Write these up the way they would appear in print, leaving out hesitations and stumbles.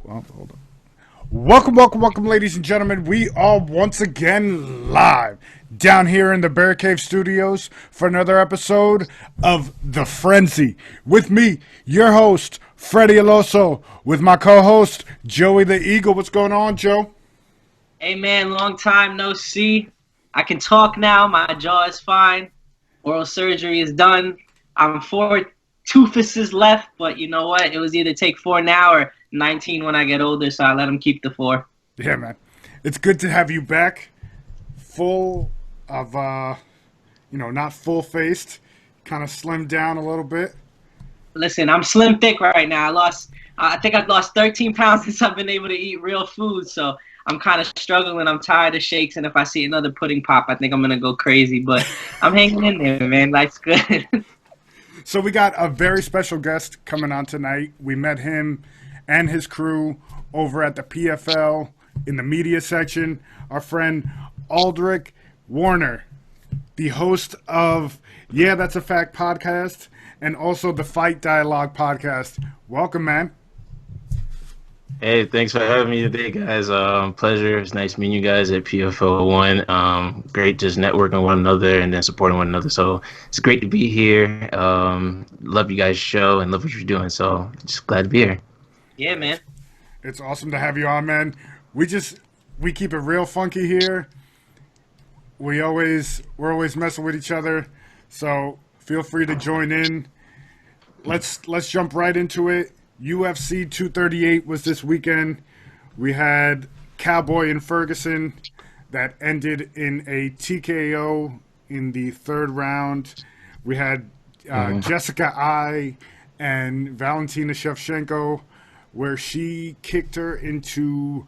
Well, hold on. Welcome, ladies and gentlemen. We are once again live down here in the Bear Cave Studios for another episode of The Frenzy. With me, your host, Freddie Aloso, with my co-host, Joey the Eagle. What's going on, Joe? Hey man, long time no see. I can talk now. My jaw is fine. Oral surgery is done. I'm 4 toofuses left, but you know what? It was either take 4 now or 19 when I get older, so I let him keep the 4. Yeah, man. It's good to have you back. Full of, not full-faced. Kind of slimmed down a little bit. Listen, I'm slim thick right now. I think I've lost 13 pounds since I've been able to eat real food, so I'm kind of struggling. I'm tired of shakes, and if I see another pudding pop, I think I'm going to go crazy, but I'm hanging in there, man. Life's good. So we got a very special guest coming on tonight. We met him and his crew over at the PFL in the media section. Our friend Aldric Warner, the host of Yeah, That's a Fact podcast and also the Fight Dialoge podcast. Welcome, man. Hey, thanks for having me today, guys. Pleasure. It's nice meeting you guys at PFL One. Great just networking one another and then supporting one another. So it's great to be here. Love you guys' show and love what you're doing. So just glad to be here. Yeah, man. It's awesome to have you on, man. We keep it real funky here. We're always messing with each other. So feel free to join in. Let's jump right into it. UFC 238 was this weekend. We had Cowboy and Ferguson that ended in a TKO in the third round. We had Jessica I and Valentina Shevchenko, where she kicked her into,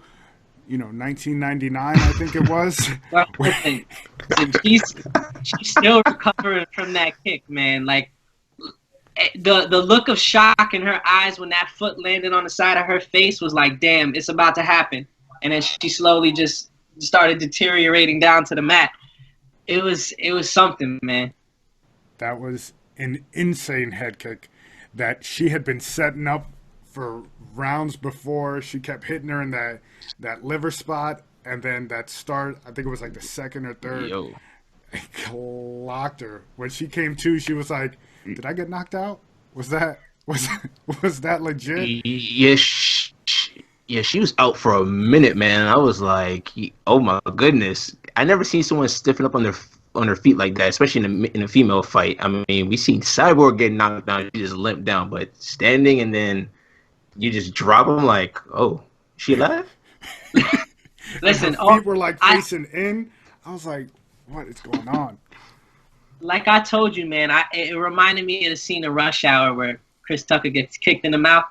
1999, I think it was. Well, listen, she's still recovering from that kick, man. Like, the look of shock in her eyes when that foot landed on the side of her face was like, damn, it's about to happen. And then she slowly just started deteriorating down to the mat. It was something, man. That was an insane head kick that she had been setting up for rounds before. She kept hitting her in that liver spot, and then that start, I think it was like the second or third, clocked her. When she came to, she was like, did I get knocked out? Was that legit? Yeah, she was out for a minute, man. I was like, oh my goodness. I never seen someone stiffen up on their feet like that, especially in a female fight. I mean, we seen Cyborg get knocked down, she just limped down, but standing and then you just drop them like, oh, she alive? Listen, her feet were like facing in. I was like, what is going on? Like I told you, man, it reminded me of the scene of Rush Hour where Chris Tucker gets kicked in the mouth.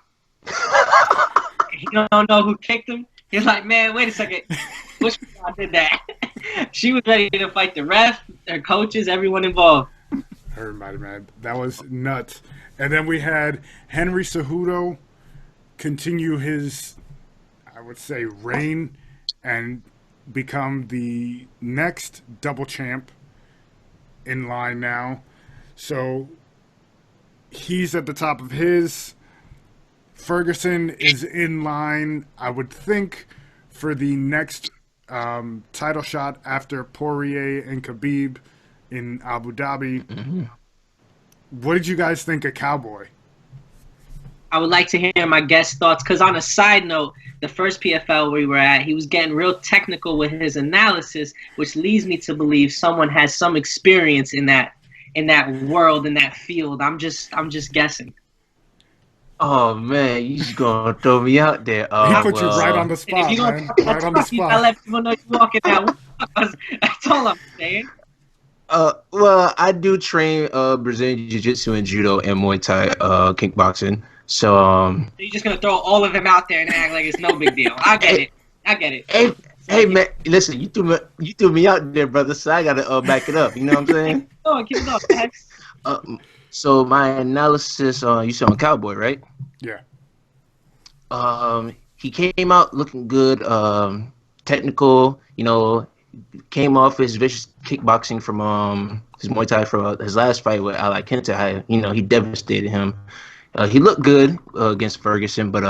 He don't know who kicked him. He's like, man, wait a second. Which one did that? She was ready to fight the ref, their coaches, everyone involved. Everybody, man. That was nuts. And then we had Henry Cejudo continue his, I would say, reign and become the next double champ in line now. So he's at the top of his. Ferguson is in line, I would think, for the next title shot after Poirier and Khabib in Abu Dhabi. Mm-hmm. What did you guys think of Cowboy? I would like to hear my guest thoughts, because on a side note, the first PFL we were at, he was getting real technical with his analysis, which leads me to believe someone has some experience in that world, in that field. I'm just guessing. Oh man, you just gonna throw me out there. He put you right on the spot, man. Right on the spot. I let people know you walking that. That's all I'm saying. Well, I do train Brazilian Jiu-Jitsu and Judo and Muay Thai kickboxing. So you're just gonna throw all of them out there and act like it's no big deal. I get it. Hey man, listen, you threw me out there, brother. So I gotta back it up. You know what I'm saying? Keep it going. So my analysis, you saw on Cowboy, right? Yeah. He came out looking good, technical. Came off his vicious kickboxing from his Muay Thai for his last fight with Ali Kenta. He devastated him. He looked good against Ferguson, but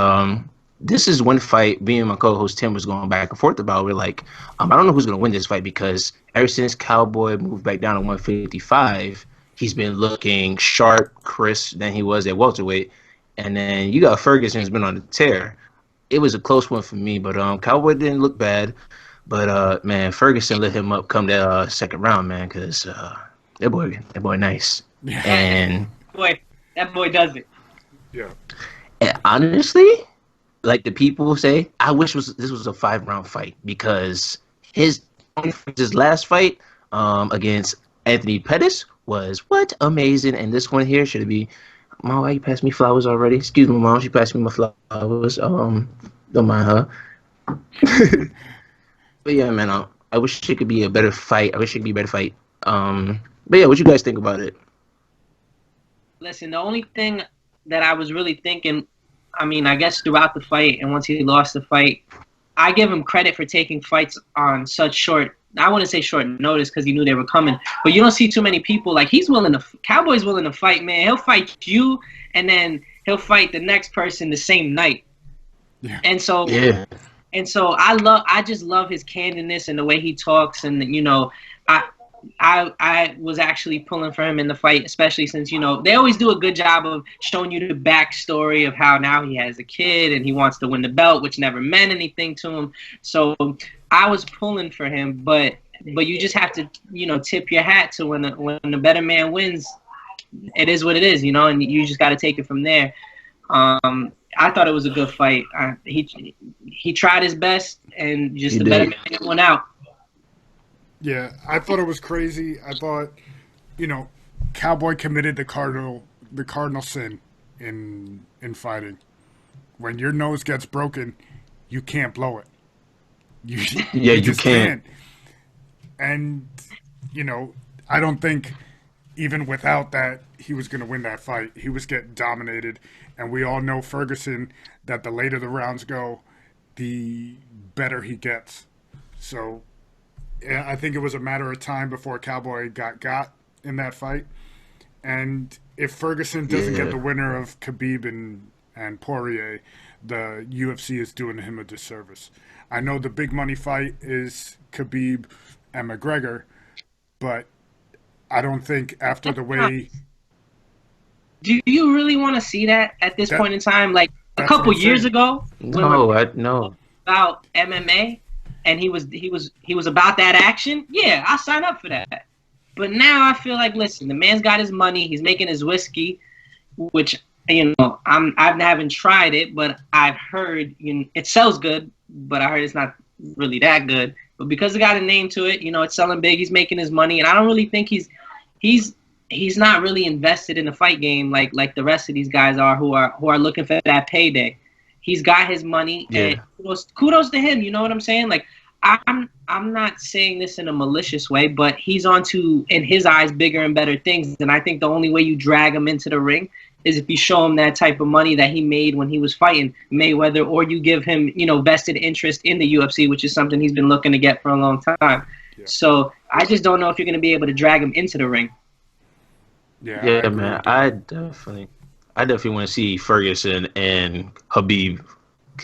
this is one fight me and my co-host Tim was going back and forth about. We're like, I don't know who's going to win this fight because ever since Cowboy moved back down to 155, he's been looking sharp, crisp than he was at welterweight. And then you got Ferguson who's been on the tear. It was a close one for me, but Cowboy didn't look bad. But man, Ferguson lit him up come that second round, man, because that boy nice. Yeah. And that boy does it. Yeah. and honestly, like the people say, I wish this was a 5-round fight because his last fight against Anthony Pettis was amazing, and this one here should be. Mom, why you passed me flowers already? Excuse me, Mom. She passed me my flowers. Don't mind her. But yeah, man, I wish it could be a better fight. I wish it could be a better fight. But yeah, what you guys think about it? Listen, the only thing that I was really thinking, I mean, I guess throughout the fight and once he lost the fight, I give him credit for taking fights on such short, I wouldn't say short notice because he knew they were coming, but you don't see too many people. Like, Cowboy's willing to fight, man. He'll fight you, and then he'll fight the next person the same night. Yeah. And so I just love his candidness and the way he talks, and you know, I was actually pulling for him in the fight, especially since, you know, they always do a good job of showing you the backstory of how now he has a kid and he wants to win the belt, which never meant anything to him. So I was pulling for him, but you just have to, you know, tip your hat to when the better man wins. It is what it is, you know, and you just got to take it from there. I thought it was a good fight. He tried his best, and just the better man went out. Yeah, I thought it was crazy. I thought, you know, Cowboy committed the cardinal sin in fighting. When your nose gets broken, you can't blow it. You just can't. And, you know, I don't think even without that he was going to win that fight. He was getting dominated, and we all know Ferguson that the later the rounds go, the better he gets. So I think it was a matter of time before Cowboy got in that fight. And if Ferguson doesn't get the winner of Khabib and Poirier, the UFC is doing him a disservice. I know the big money fight is Khabib and McGregor, but I don't think after the way... Do you really want to see that at this point in time? Like a couple years ago? No. About MMA, and he was about that action, yeah, I'll sign up for that. But now I feel like, listen, the man's got his money, he's making his whiskey, which, you know, I haven't tried it, but I've heard, you know, it sells good, but I heard it's not really that good. But because it got a name to it, you know, it's selling big, he's making his money, and I don't really think he's not really invested in the fight game like the rest of these guys are who are looking for that payday. He's got his money, and kudos to him. You know what I'm saying? Like, I'm not saying this in a malicious way, but he's on to, in his eyes, bigger and better things. And I think the only way you drag him into the ring is if you show him that type of money that he made when he was fighting Mayweather, or you give him, you know, vested interest in the UFC, which is something he's been looking to get for a long time. Yeah. So I just don't know if you're going to be able to drag him into the ring. Yeah, man. I definitely want to see Ferguson and Khabib.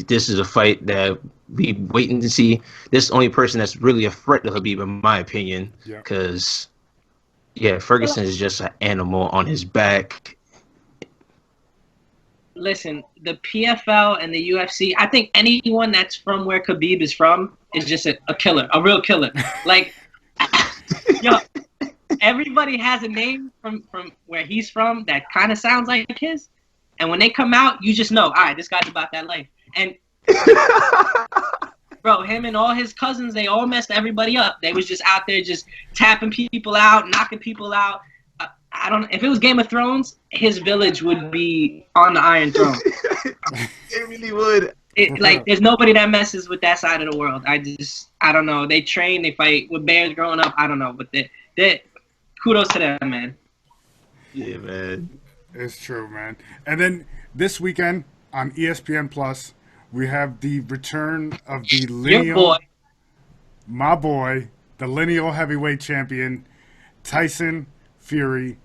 This is a fight that we waiting to see. This is the only person that's really a threat to Khabib, in my opinion. Because, Ferguson is just an animal on his back. Listen, the PFL and the UFC, I think anyone that's from where Khabib is from is just a killer, a real killer. Like, yo, everybody has a name from where he's from that kind of sounds like his. And when they come out, you just know, all right, this guy's about that life. And, bro, him and all his cousins, they all messed everybody up. They was just out there just tapping people out, knocking people out. I don't know. If it was Game of Thrones, his village would be on the Iron Throne. It really would. Like, there's nobody that messes with that side of the world. I don't know. They train, they fight with bears growing up. I don't know. But they kudos to them, man. Yeah, man. It's true, man. And then this weekend on ESPN Plus, we have the return of the lineal, my boy, the lineal heavyweight champion, Tyson Fury,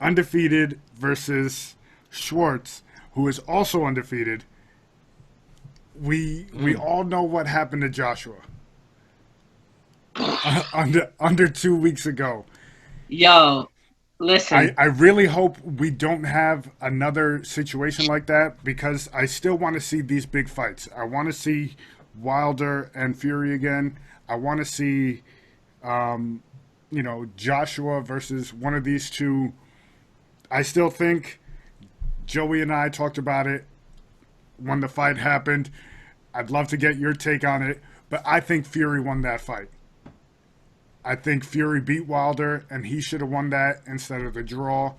undefeated versus Schwartz, who is also undefeated. we all know what happened to Joshua under 2 weeks ago. Yo, listen. I really hope we don't have another situation like that, because I still want to see these big fights. I want to see Wilder and Fury again. I want to see, Joshua versus one of these two. I still think Joey and I talked about it when the fight happened. I'd love to get your take on it, but I think Fury won that fight. I think Fury beat Wilder, and he should have won that instead of the draw.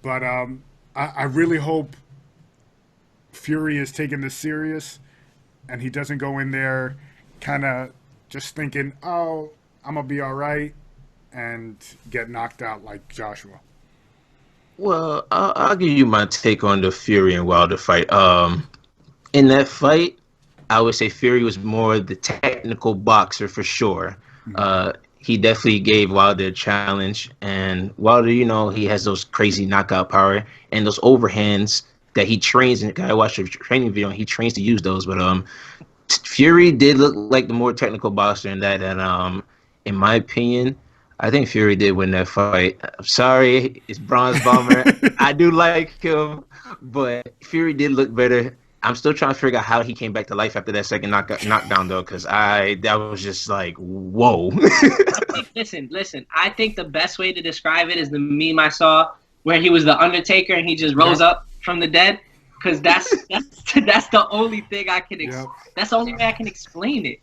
But I really hope Fury is taking this serious, and he doesn't go in there kind of just thinking, oh, I'm going to be all right, and get knocked out like Joshua. Well, I'll give you my take on the Fury and Wilder fight. In that fight, I would say Fury was more the technical boxer for sure. He definitely gave Wilder a challenge, and Wilder, he has those crazy knockout power and those overhands that he trains. And I watched a training video, and he trains to use those. But Fury did look like the more technical boxer in that. And in my opinion, I think Fury did win that fight. I'm sorry, it's Bronze Bomber. I do like him, but Fury did look better. I'm still trying to figure out how he came back to life after that second knockdown, though, because that was just like, whoa. Listen. I think the best way to describe it is the meme I saw where he was the Undertaker and he just rose up from the dead. Because that's the only thing I can. That's the only way I can explain it.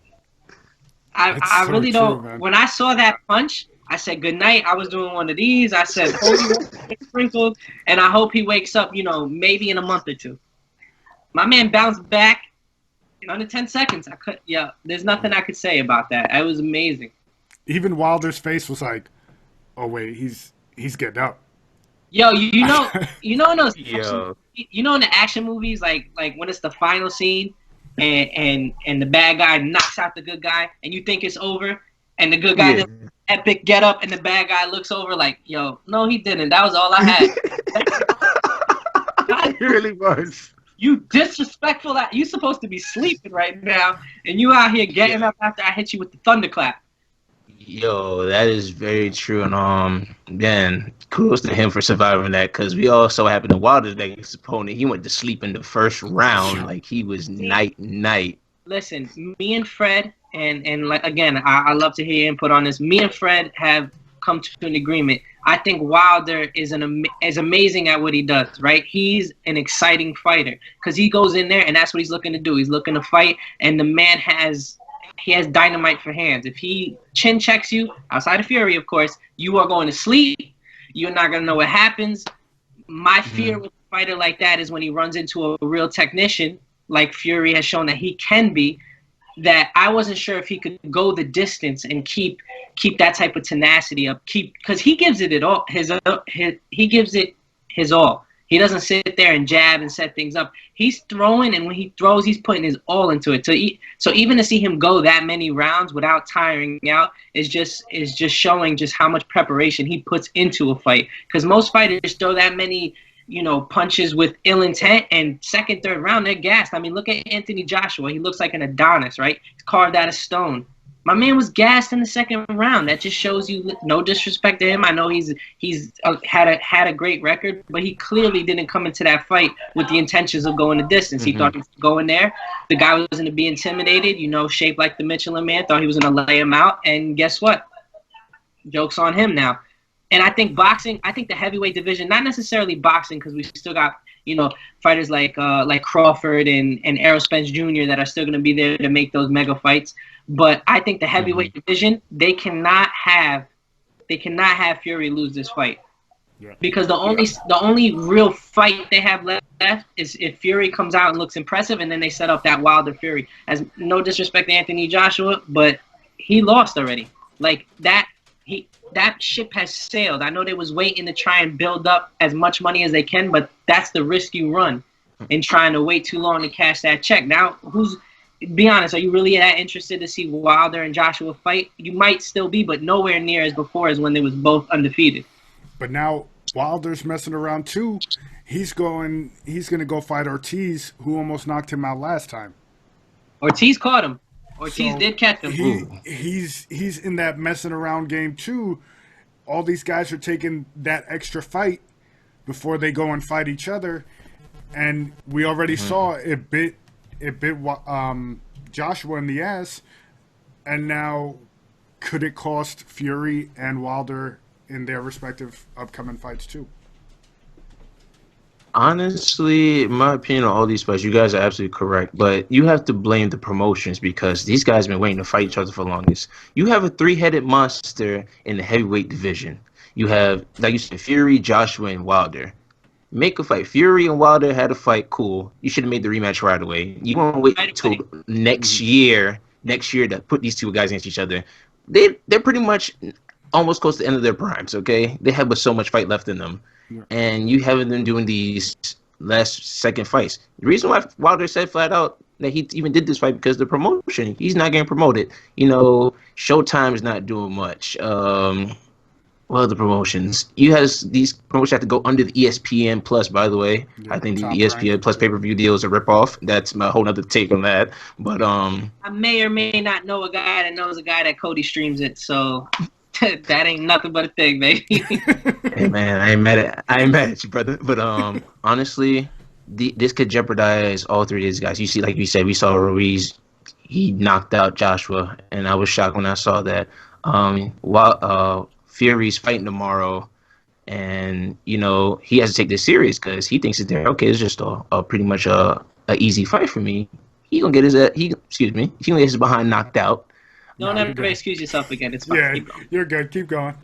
I really don't. Man. When I saw that punch, I said good night. I was doing one of these. I said holy sprinkled, and I hope he wakes up. Maybe in a month or two. My man bounced back in under 10 seconds. There's nothing I could say about that. It was amazing. Even Wilder's face was like, "Oh wait, he's getting up." Yo, in those in the action movies, like when it's the final scene, and the bad guy knocks out the good guy, and you think it's over, and the good guy does an epic get up, and the bad guy looks over like, "Yo, no, he didn't. That was all I had." It really was. You disrespectful. You supposed to be sleeping right now, and you out here getting up after I hit you with the thunderclap. Yo, that is very true, and man, kudos to him for surviving that. Because we also happened to Wilder's next opponent. He went to sleep in the first round, like he was night. Listen, me and Fred, and like again, I love to hear your input on this. Me and Fred have come to an agreement. I think Wilder is amazing at what he does, right? He's an exciting fighter because he goes in there and that's what he's looking to do. He's looking to fight, and the man has dynamite for hands. If he chin checks you, outside of Fury, of course, you are going to sleep. You're not going to know what happens. My fear with a fighter like that is when he runs into a real technician, like Fury has shown that he can be, that I wasn't sure if he could go the distance and keep that type of tenacity up. Because he gives it all. He gives it his all. He doesn't sit there and jab and set things up. He's throwing, and when he throws, he's putting his all into it. So even to see him go that many rounds without tiring out is just showing just how much preparation he puts into a fight. Because most fighters throw that many, punches with ill intent, and second, third round, they're gassed. I mean, look at Anthony Joshua. He looks like an Adonis, right? He's carved out of stone. My man was gassed in the second round. That just shows you, no disrespect to him. I know he's had a great record, but he clearly didn't come into that fight with the intentions of going the distance. He thought he was going there. The guy was going to be intimidated, shaped like the Michelin Man, thought he was going to lay him out, and guess what? Joke's on him now. And I think boxing, the heavyweight division, not necessarily boxing, because we still got, fighters like Crawford and Errol Spence Jr. that are still going to be there to make those mega fights. But I think the heavyweight division, they cannot have Fury lose this fight. Yeah. Because the only real fight they have left is if Fury comes out and looks impressive, and then they set up that Wilder Fury. As no disrespect to Anthony Joshua, but he lost already. Like that ship has sailed. I know they was waiting to try and build up as much money as they can, but that's the risk you run in trying to wait too long to cash that check. Now, be honest, are you really that interested to see Wilder and Joshua fight? You might still be, but nowhere near as before as when they was both undefeated. But now Wilder's messing around too, he's going to go fight Ortiz, who almost knocked him out last time. Ortiz caught him. Ortiz So did catch him. He's in that messing around game too. All these guys are taking that extra fight before they go and fight each other, and we already saw it bit Joshua in the ass, and now could it cost Fury and Wilder in their respective upcoming fights too? Honestly, in my opinion on all these fights, you guys are absolutely correct. But you have to blame the promotions because these guys have been waiting to fight each other for the longest. You have a three-headed monster in the heavyweight division. You have, like you said, Fury, Joshua, and Wilder. Make a fight. Fury and Wilder had a fight. Cool. You should have made the rematch right away. You want to wait until next year to put these two guys against each other. They're pretty much almost close to the end of their primes, okay? They have but so much fight left in them. And you haven't them doing these second fights. The reason why Wilder said flat out that he even did this fight because the promotion. He's not getting promoted. You know, Showtime is not doing much. Well, the promotions. You has these promotions have to go under the ESPN Plus. By the way, I think the ESPN Plus pay-per-view deal is a ripoff. That's my whole other take on that. But I may or may not know a guy that knows a guy that Cody streams it. So that ain't nothing but a thing, baby. Hey man, I ain't mad at you, brother. But honestly, this could jeopardize all three of these guys. You see, like you said, we saw Ruiz. He knocked out Joshua, and I was shocked when I saw that. While Fury's fighting tomorrow, and you know he has to take this serious because he thinks that it's just a pretty much a easy fight for me. He gonna get he gonna get his behind knocked out. Don't ever excuse yourself again. It's fine. Yeah, you're good. Keep going.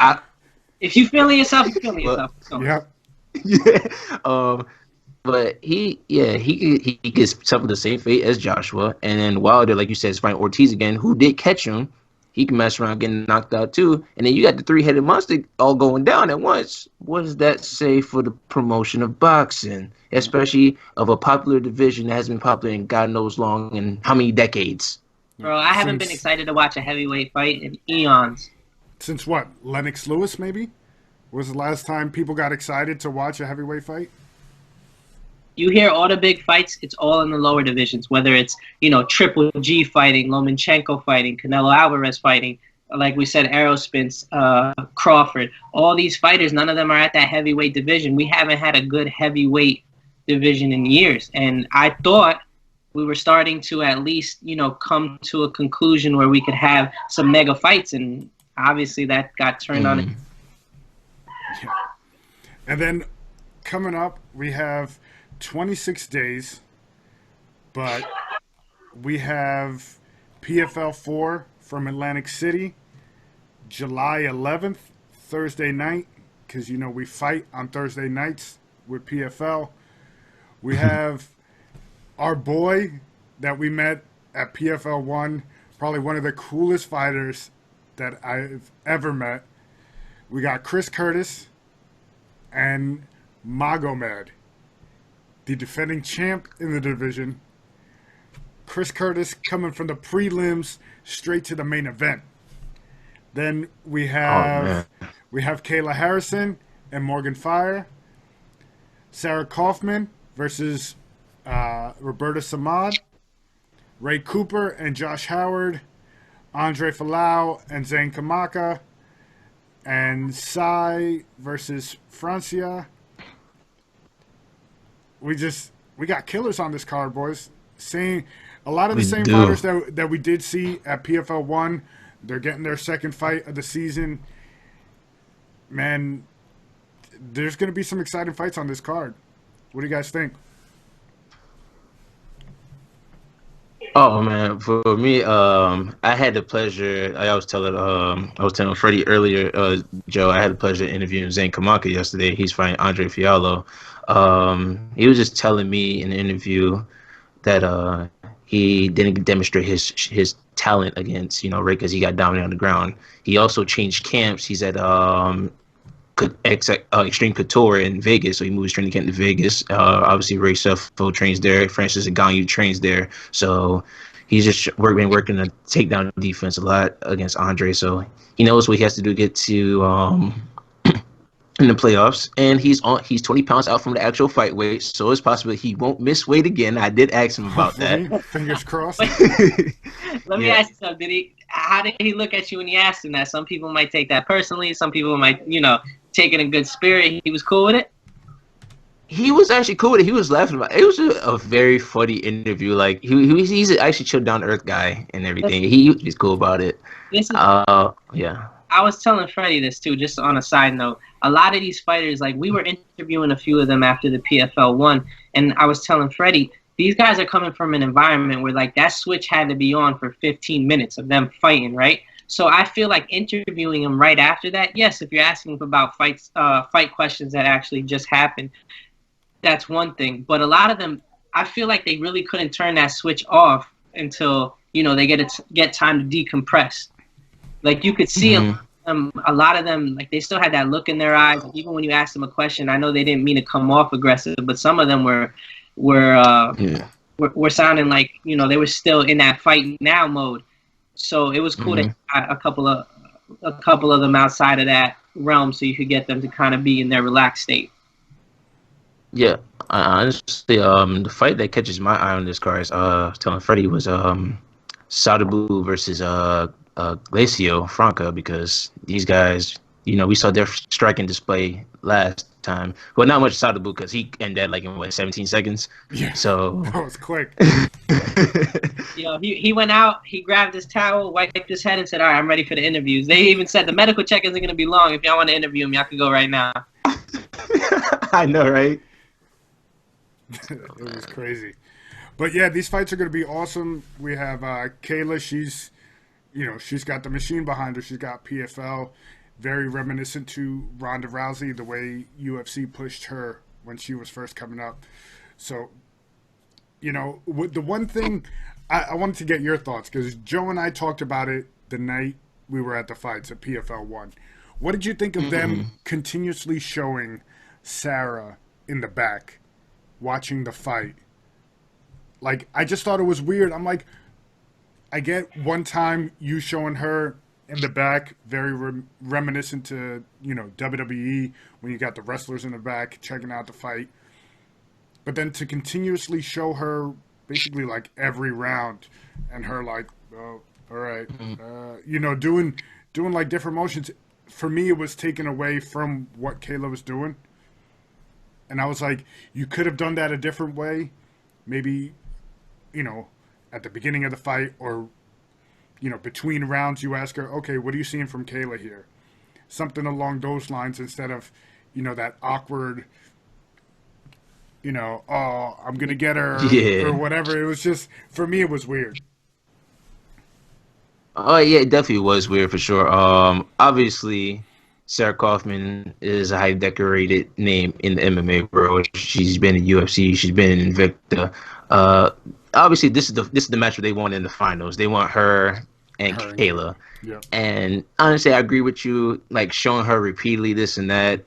If you feeling yourself, you feeling yourself. Yeah. Yeah. But he gets suffer the same fate as Joshua, and then Wilder, like you said, is fighting Ortiz again, who did catch him. He can mess around getting knocked out too, and then you got the three-headed monster all going down at once. What does that say for the promotion of boxing, especially of a popular division that has been popular in God knows long and how many decades? Bro, I haven't been excited to watch a heavyweight fight in eons. Since what? Lennox Lewis, maybe? Was the last time people got excited to watch a heavyweight fight? You hear all the big fights, it's all in the lower divisions, whether it's, Triple G fighting, Lomachenko fighting, Canelo Alvarez fighting, like we said, Errol Spence, Crawford. All these fighters, none of them are at that heavyweight division. We haven't had a good heavyweight division in years. And I thought we were starting to at least, come to a conclusion where we could have some mega fights. And obviously that got turned on. Yeah. And then coming up, we have 26 days, but we have PFL 4 from Atlantic City, July 11th, Thursday night, because we fight on Thursday nights with PFL. We have our boy that we met at PFL 1, probably one of the coolest fighters that I've ever met. We got Chris Curtis and Magomed, the defending champ in the division. Chris Curtis coming from the prelims straight to the main event. Then we have Kayla Harrison and Morgan Fire. Sarah Kaufman versus Roberta Samad. Ray Cooper and Josh Howard. Andre Falau and Zane Kamaka. And Sai versus Francia. We got killers on this card, boys. A lot of the same fighters that we did see at PFL 1. They're getting their second fight of the season. Man, there's going to be some exciting fights on this card. What do you guys think? Oh man, for me, I had the pleasure. I was telling Freddie earlier, Joe. I had the pleasure of interviewing Zane Kamaka yesterday. He's fighting Andre Fiallo. He was just telling me in the interview that he didn't demonstrate his talent against Ray because he got dominated on the ground. He also changed camps. He's at Extreme Couture in Vegas, so he moved his training camp to Vegas. Obviously, Ray Sefo trains there. Francis Ngannou trains there. So he's just been working a takedown defense a lot against Andre. So he knows what he has to do to get to in the playoffs, and he's 20 pounds out from the actual fight weight, so it's possible he won't miss weight again. I did ask him about that. Hopefully, fingers crossed. Let me ask you something. How did he look at you when you asked him that? Some people might take that personally. Some people might, take it in good spirit. He was cool with it? He was actually cool with it. He was laughing about it. It was a very funny interview. Like he's actually chill down to earth guy and everything. He's cool about it. Yeah. I was telling Freddie this too, just on a side note. A lot of these fighters, like we were interviewing a few of them after the PFL 1, and I was telling Freddie, these guys are coming from an environment where like that switch had to be on for 15 minutes of them fighting, right? So I feel like interviewing them right after that, yes, if you're asking about fight questions that actually just happened, that's one thing. But a lot of them, I feel like they really couldn't turn that switch off until, they get time to decompress. Like you could see a lot of them, like they still had that look in their eyes. Like, even when you asked them a question, I know they didn't mean to come off aggressive, but some of them were sounding like they were still in that fight now mode. So it was cool to have a couple of them outside of that realm, so you could get them to kind of be in their relaxed state. Yeah, honestly, the fight that catches my eye on this card is telling Freddie was Sadabu versus Glacio Franca, because these guys, we saw their striking display last time. Well, not much Sadabu because he ended like in 17 seconds. Yeah, so that was quick. He went out, he grabbed his towel, wiped his head, and said, "All right, I'm ready for the interviews." They even said the medical check isn't going to be long. If y'all want to interview him, y'all can go right now. I know, right? It was crazy. But yeah, these fights are going to be awesome. We have Kayla. She's got the machine behind her. She's got PFL. Very reminiscent to Ronda Rousey, the way UFC pushed her when she was first coming up. So, the one thing I wanted to get your thoughts, because Joe and I talked about it the night we were at the fights at PFL 1. What did you think of them continuously showing Sarah in the back, watching the fight? Like, I just thought it was weird. I'm like, I get one time you showing her in the back, very reminiscent to, WWE, when you got the wrestlers in the back checking out the fight. But then to continuously show her basically like every round and her like, oh, all right, doing like different motions. For me, it was taken away from what Kayla was doing. And I was like, you could have done that a different way. Maybe, at the beginning of the fight, or, between rounds, you ask her, okay, what are you seeing from Kayla here? Something along those lines, instead of, that awkward, oh, I'm going to get her, or whatever. It was just, for me, it was weird. Oh, yeah, it definitely was weird for sure. Obviously, Sarah Kaufman is a highly decorated name in the MMA world. She's been in UFC. She's been in Invicta. Obviously, this is the match that they want in the finals. They want her and Kayla. Yeah. And honestly, I agree with you. Like, showing her repeatedly this and that,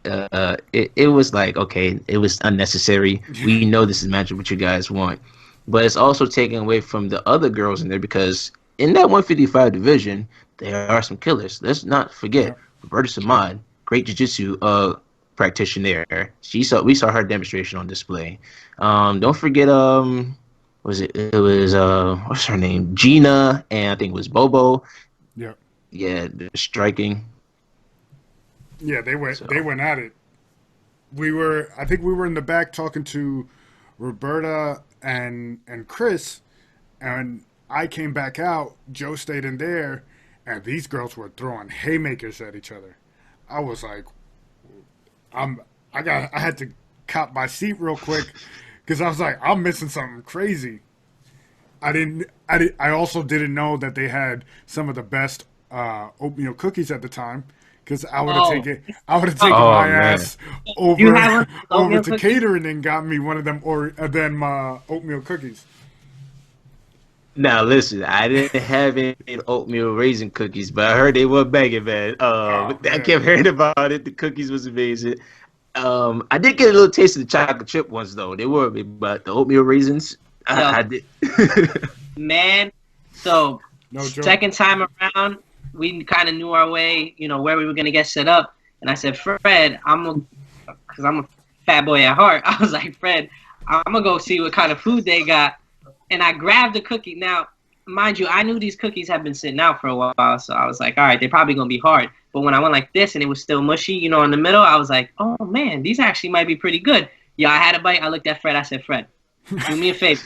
it was like, okay, it was unnecessary. We know this is a matchup what you guys want, but it's also taken away from the other girls in there, because in that 155 division, there are some killers. Let's not forget Roberta Samad, great jiu-jitsu practitioner there. We saw her demonstration on display. Don't forget, it was what's her name? Gina, and I think it was Bobo. Yeah. Yeah, the striking. Yeah, they went at it. I think we were in the back talking to Roberta and Chris, and I came back out. Joe stayed in there, and these girls were throwing haymakers at each other. I was like, I had to cop my seat real quick, because I was like, I'm missing something crazy. I also didn't know that they had some of the best oatmeal cookies at the time, because I would have taken my ass over to catering and got me one of them oatmeal cookies. Now listen, I didn't have any oatmeal raisin cookies, but I heard they were banging, man. I kept hearing about it. The cookies was amazing. I did get a little taste of the chocolate chip ones though. They were, but the oatmeal raisins, I did. Man, so second time around, we kind of knew our way, where we were gonna get set up. And I said, Fred, because I'm a fat boy at heart. I was like, Fred, I'm going to go see what kind of food they got. And I grabbed the cookie. Now, mind you, I knew these cookies had been sitting out for a while. So I was like, all right, they're probably going to be hard. But when I went like this and it was still mushy, you know, in the middle, I was like, oh, man, these actually might be pretty good. Yeah, I had a bite. I looked at Fred. I said, Fred, do me a favor.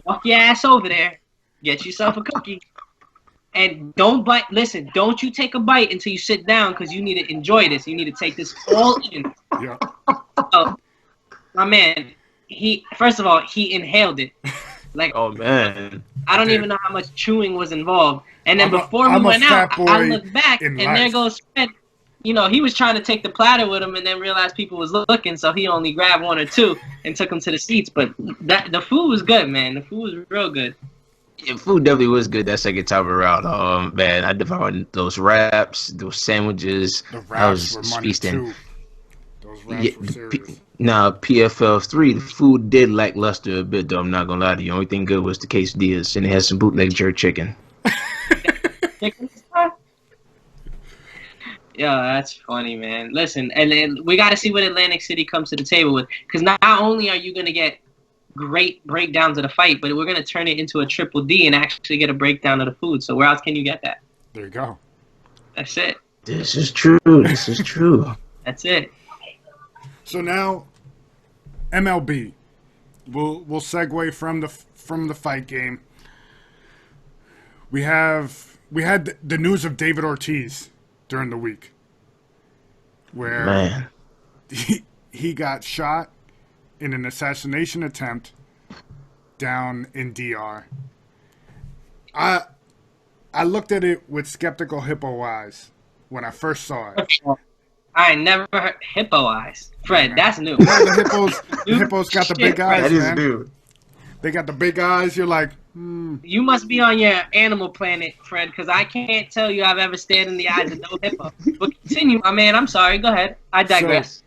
Walk your ass over there. Get yourself a cookie. And don't bite. Listen, don't you take a bite until you sit down because you need to enjoy this. You need to take this all in. Yeah. So, my man, first of all, he inhaled it. Like, Oh man. I don't even know how much chewing was involved. And then before we went out, I looked back, and there goes Fred. You know, he was trying to take the platter with him and then realized people was looking, so he only grabbed one or two and took them to the seats. But the food was good, man. The food was real good. Yeah, food definitely was good that second time around. Man, I devoured those wraps, those sandwiches. The wraps were money feasting. too. Those wraps were serious. Now, PFL 3, the food did lackluster a bit, though. I'm not gonna lie to you. The only thing good was the quesadillas, and they had some bootleg jerk chicken. Yeah, that's funny, man. Listen, and then we got to see what Atlantic City comes to the table with, because not only are you gonna get great breakdowns of the fight, but we're gonna turn it into a triple D and actually get a breakdown of the food. So where else can you get that? There you go. That's it. This is true. This is true. That's it. So now, MLB. We'll segue from the fight game. We had the news of David Ortiz during the week, where Man. he got shot in an assassination attempt down in DR. I looked at it with skeptical hippo eyes when I first saw it. I ain't never heard hippo eyes. Fred, that's new. No, the hippos got the big eyes, That is man. new. They got the big eyes. You're like, You must be on your Animal Planet, Fred, because I can't tell you I've ever stared in the eyes of no hippo. But continue, my man. I'm sorry. Go ahead. I digress.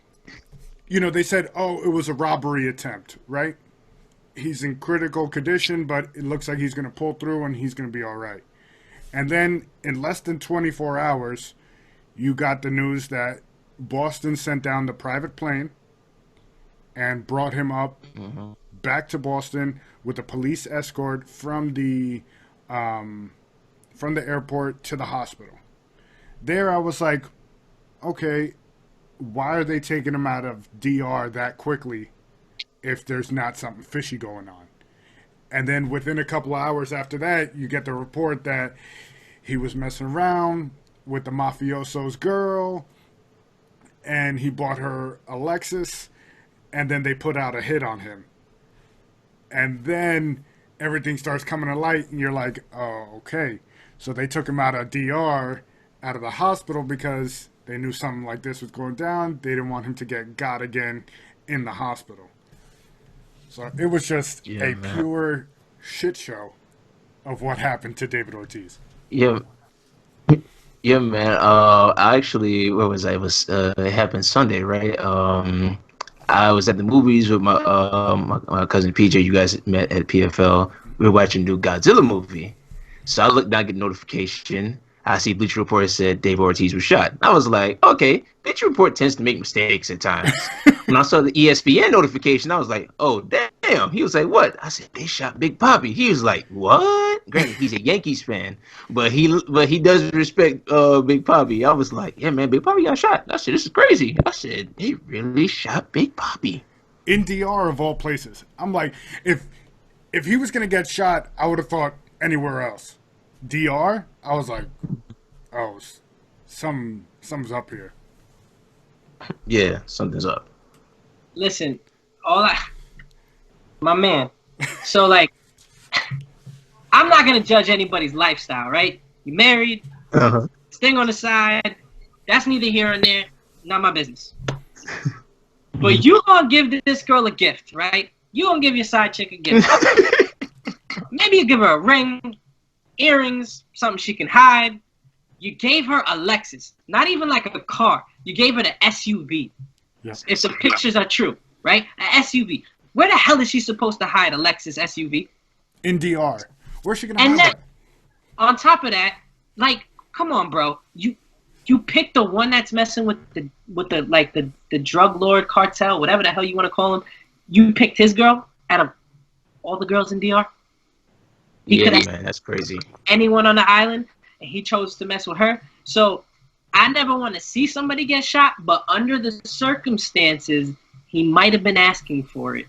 you know, they said, oh, it was a robbery attempt, right? He's in critical condition, but it looks like he's going to pull through and he's going to be all right. And then in less than 24 hours, you got the news that Boston sent down the private plane and brought him up back to Boston with a police escort from the airport to the hospital. There I was like, okay, why are they taking him out of DR that quickly if there's not something fishy going on? And then within a couple of hours after that, you get the report that he was messing around with the mafioso's girl and he bought her a Lexus, and then they put out a hit on him. And then everything starts coming to light, and you're like, oh, okay. So they took him out of DR, out of the hospital, because they knew something like this was going down. They didn't want him to get got again in the hospital. So it was just pure shit show of what happened to David Ortiz. Yeah. Yeah, man. I actually, where was I? It was it happened Sunday, right? I was at the movies with my cousin PJ. You guys met at PFL. We were watching the new Godzilla movie. So I looked down, get a notification. I see Bleacher Report said David Ortiz was shot. I was like, okay, Bleacher Report tends to make mistakes at times. When I saw the ESPN notification, I was like, oh, damn. He was like, what? I said, they shot Big Papi. He was like, what? Granted, he's a Yankees fan, but he does respect Big Papi. I was like, yeah, man, Big Papi got shot. I said, this is crazy. I said, they really shot Big Papi. In DR, of all places. I'm like, if he was going to get shot, I would have thought anywhere else. DR, I was like, oh, something's up here. Yeah, something's up. Listen, my man. So, like, I'm not going to judge anybody's lifestyle, right? You married, this thing on the side, that's neither here nor there, not my business. But you going to give this girl a gift, right? You going to give your side chick a gift. Maybe you give her a ring, earrings, something she can hide. You gave her a Lexus, not even like a car. You gave her the SUV. Yes. If the pictures are true, right? An SUV. Where the hell is she supposed to hide a Lexus SUV? In DR. Where's she going to And hide then, that? on top of that, like, come on, bro. you pick the one that's messing with the drug lord cartel, whatever the hell you want to call him. You picked his girl out of all the girls in DR. He could have man, that's crazy. anyone on the island, and he chose to mess with her. So I never want to see somebody get shot, but under the circumstances, he might have been asking for it.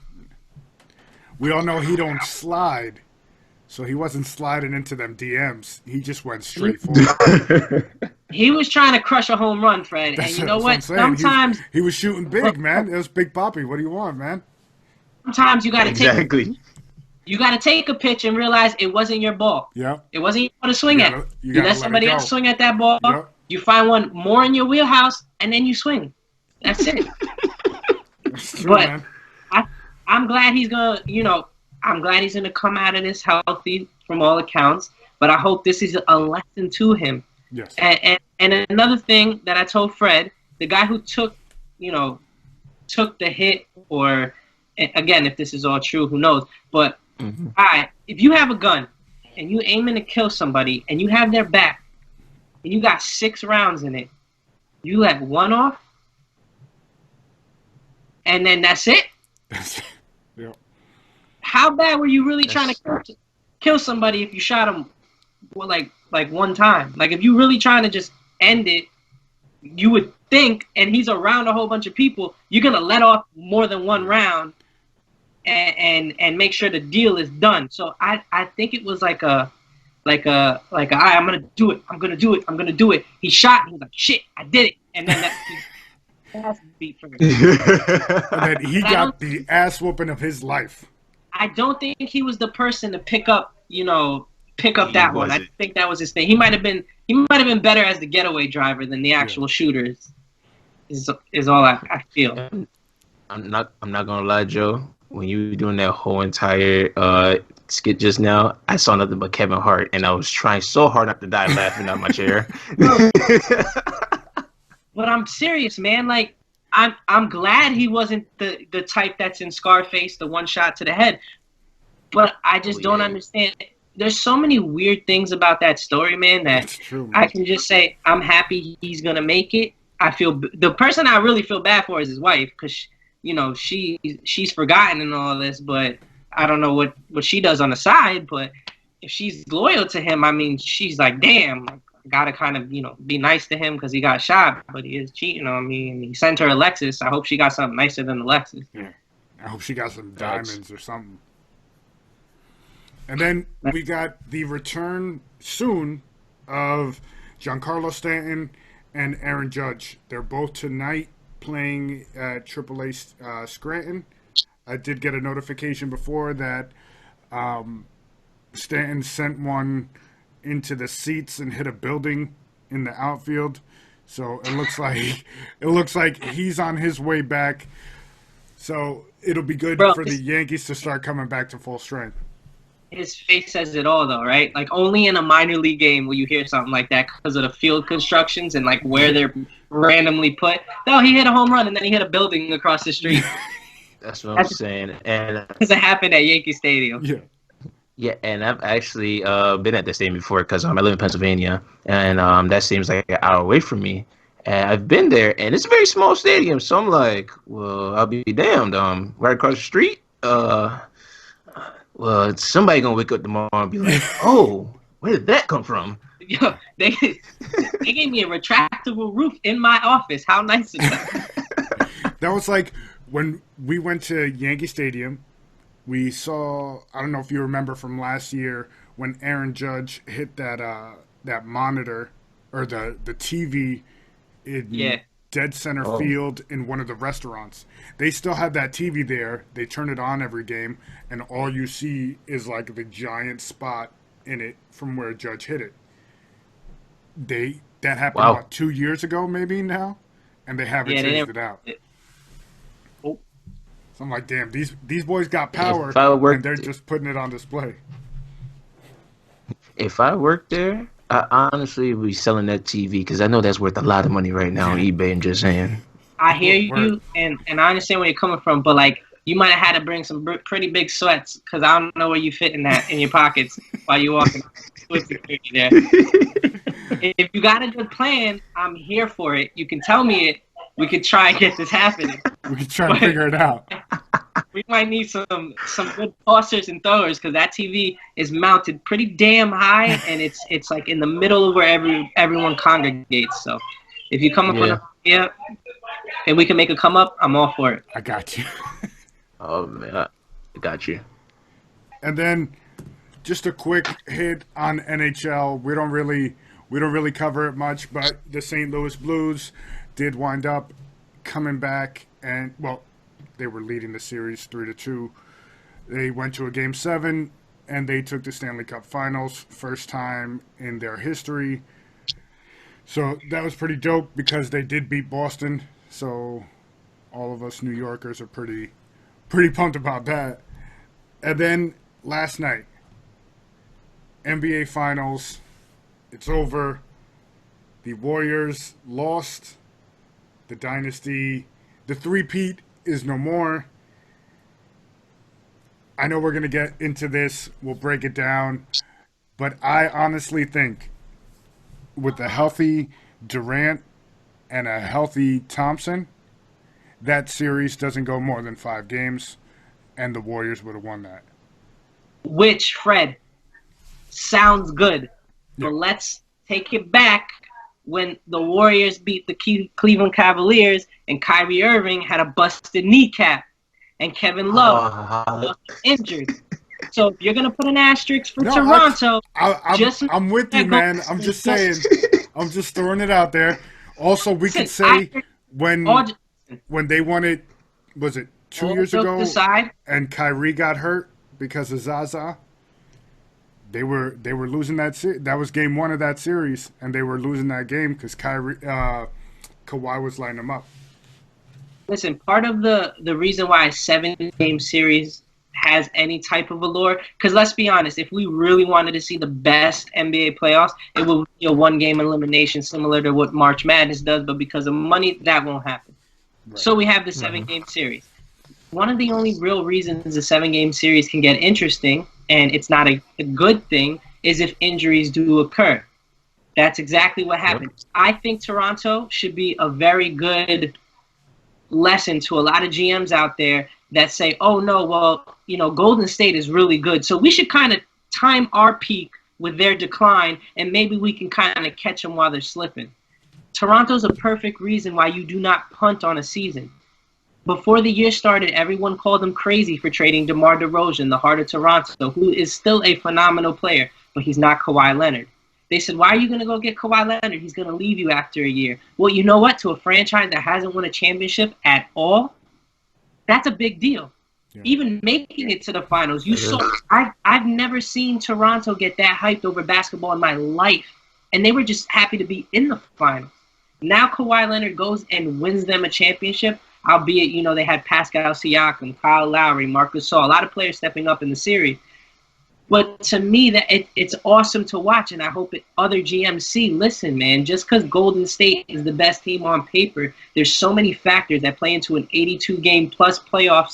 We all know he don't slide, so he wasn't sliding into them DMs. He just went straight for it. He was trying to crush a home run, Fred. And you know what? Sometimes he was shooting big, man. It was Big Papi. What do you want, man? Sometimes you gotta Exactly. You got to take a pitch and realize it wasn't your ball. Yeah. It wasn't your ball to swing at. You let somebody else swing at that ball. Yep. You find one more in your wheelhouse, and then you swing. That's it. That's true, but man. I'm glad he's gonna. I'm glad he's gonna come out of this healthy from all accounts. But I hope this is a lesson to him. Yes. And another thing that I told Fred, the guy who took the hit, or again, if this is all true, who knows? But all right, if you have a gun and you aiming to kill somebody and you have their back and you got 6 rounds in it, you let one off and then that's it? Yep. How bad were you really trying to kill somebody if you shot them like one time? Like if you really trying to just end it, you would think, and he's around a whole bunch of people, you're going to let off more than one round and make sure the deal is done. So I think it was like I'm gonna do it. He shot and he was like, shit, I did it. And then that beat for him. And then he got the ass whooping of his life. I don't think he was the person to pick up that one. I think that was his thing. He might have been better as the getaway driver than the actual shooters. Is all I feel. I'm not gonna lie, Joe. When you were doing that whole entire skit just now, I saw nothing but Kevin Hart, and I was trying so hard not to die laughing out my chair. But I'm serious, man. Like, I'm glad he wasn't the type that's in Scarface, the one shot to the head. But I just don't understand. There's so many weird things about that story, man, that true, man. I can just say I'm happy he's gonna make it. I feel the person I really feel bad for is his wife, because she's forgotten in all this, but I don't know what she does on the side. But if she's loyal to him, I mean, she's like, damn, like, I gotta kind of be nice to him because he got shot, but he is cheating on me, and he sent her a Lexus. I hope she got something nicer than the Lexus. Yeah, I hope she got some diamonds or something. And then we got the return soon of Giancarlo Stanton and Aaron Judge. They're both tonight playing at AAA Scranton. I did get a notification before that Stanton sent one into the seats and hit a building in the outfield. So it looks like he's on his way back. So it'll be good for the Yankees to start coming back to full strength. His face says it all, though, right? Like, only in a minor league game will you hear something like that because of the field constructions and, like, where they're randomly put. No, he hit a home run, and then he hit a building across the street. That's what I'm saying. And because it happened at Yankee Stadium. Yeah. Yeah, and I've actually been at the stadium before because I live in Pennsylvania, and that seems like an hour away from me. And I've been there, and it's a very small stadium, so I'm like, well, I'll be damned. Right across the street, well, somebody gonna wake up tomorrow and be like, "Oh, where did that come from?" Yo, they gave me a retractable roof in my office. How nice is that? That was like when we went to Yankee Stadium. We saw, I don't know if you remember from last year when Aaron Judge hit that monitor or the TV in dead center field in one of the restaurants. They still have that TV there. They turn it on every game, and all you see is like the giant spot in it from where Judge hit it. That happened about 2 years ago, maybe now, and they haven't changed it out. So I'm like, damn, these boys got power, and they're just putting it on display. If I worked there, I honestly would be selling that TV because I know that's worth a lot of money right now on eBay. And just saying. I hear you, and I understand where you're coming from, but like you might have had to bring some pretty big sweats because I don't know where you fit in your pockets while you're walking with security there. If you got a good plan, I'm here for it. You can tell me it. We could try and get this happening. We could try and figure it out. We might need some good tossers and throwers because that TV is mounted pretty damn high, and it's like in the middle of where everyone congregates. So if you come up with an idea and we can make a come up, I'm all for it. I got you. Oh man, I got you. And then just a quick hit on NHL. We don't really cover it much, but the St. Louis Blues did wind up coming back, and well, they were leading the series 3-2. They went to a Game 7, and they took the Stanley Cup Finals, first time in their history. So that was pretty dope because they did beat Boston. So all of us New Yorkers are pretty pumped about that. And then last night, NBA Finals, it's over. The Warriors lost. The dynasty, the three-peat is no more. I know we're going to get into this. We'll break it down. But I honestly think with a healthy Durant and a healthy Thompson, that series doesn't go more than 5 games, and the Warriors would have won that. Which, Fred, sounds good. But let's take it back when the Warriors beat the Cleveland Cavaliers and Kyrie Irving had a busted kneecap and Kevin Love was injured. So if you're going to put an asterisk for Toronto, I'm with you, man. I'm just saying. I'm just throwing it out there. Also, we could say when they won it, was it 2 years ago, and Kyrie got hurt because of Zaza? They were losing that series. That was game 1 of that series, and they were losing that game because Kawhi was lighting them up. Listen, part of the reason why a 7-game series has any type of allure, because let's be honest, if we really wanted to see the best NBA playoffs, it would be a 1-game elimination similar to what March Madness does, but because of money, that won't happen. Right. So we have the 7-game series. One of the only real reasons a 7-game series can get interesting, and it's not a good thing, is if injuries do occur. That's exactly what happened. Yep. I think Toronto should be a very good lesson to a lot of GMs out there that say, oh, no, well, Golden State is really good, so we should kind of time our peak with their decline, and maybe we can kind of catch them while they're slipping. Toronto's a perfect reason why you do not punt on a season. Before the year started, everyone called him crazy for trading DeMar DeRozan, the heart of Toronto, who is still a phenomenal player, but he's not Kawhi Leonard. They said, why are you going to go get Kawhi Leonard? He's going to leave you after a year. Well, you know what? To a franchise that hasn't won a championship at all, that's a big deal. Yeah. Even making it to the finals. I've never seen Toronto get that hyped over basketball in my life, and they were just happy to be in the finals. Now Kawhi Leonard goes and wins them a championship, albeit, they had Pascal Siakam, Kyle Lowry, Marc Gasol, a lot of players stepping up in the series. But to me, that it's awesome to watch, and I hope other GMs see, listen, man, just because Golden State is the best team on paper, there's so many factors that play into an 82-game plus playoff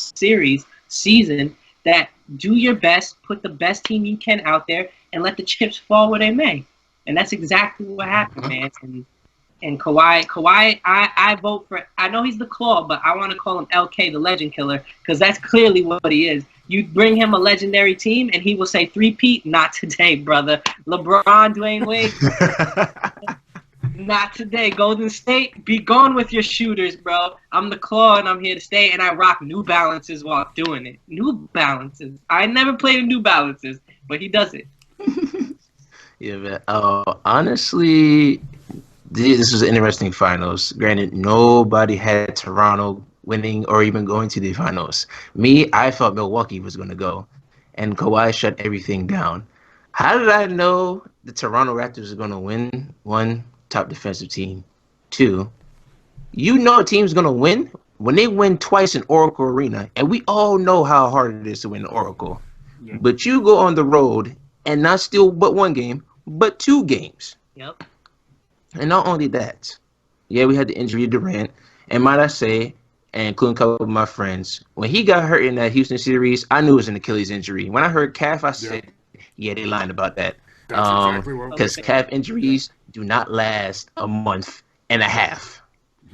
season that do your best, put the best team you can out there, and let the chips fall where they may. And that's exactly what happened, man. And Kawhi, I vote for. I know he's the claw, but I want to call him LK, the Legend Killer, because that's clearly what he is. You bring him a legendary team, and he will say 3-peat. Not today, brother. LeBron, Dwayne Wade, not today. Golden State, be gone with your shooters, bro. I'm the claw, and I'm here to stay, and I rock New Balances while doing it. New Balances. I never played in New Balances, but he does it. Yeah, man. Honestly, this was an interesting finals. Granted, nobody had Toronto winning or even going to the finals. Me, I thought Milwaukee was going to go, and Kawhi shut everything down. How did I know the Toronto Raptors are going to win? 1, top defensive team. 2, a team's going to win when they win twice in Oracle Arena, and we all know how hard it is to win Oracle. Yeah. But you go on the road and not steal but 1 game, but 2 games. Yep. And not only that, we had the injury to Durant, and might I say, and including a couple of my friends, when he got hurt in that Houston series, I knew it was an Achilles injury. When I heard calf, I said, they lied about that. That's exactly what because calf injuries do not last a month and a half.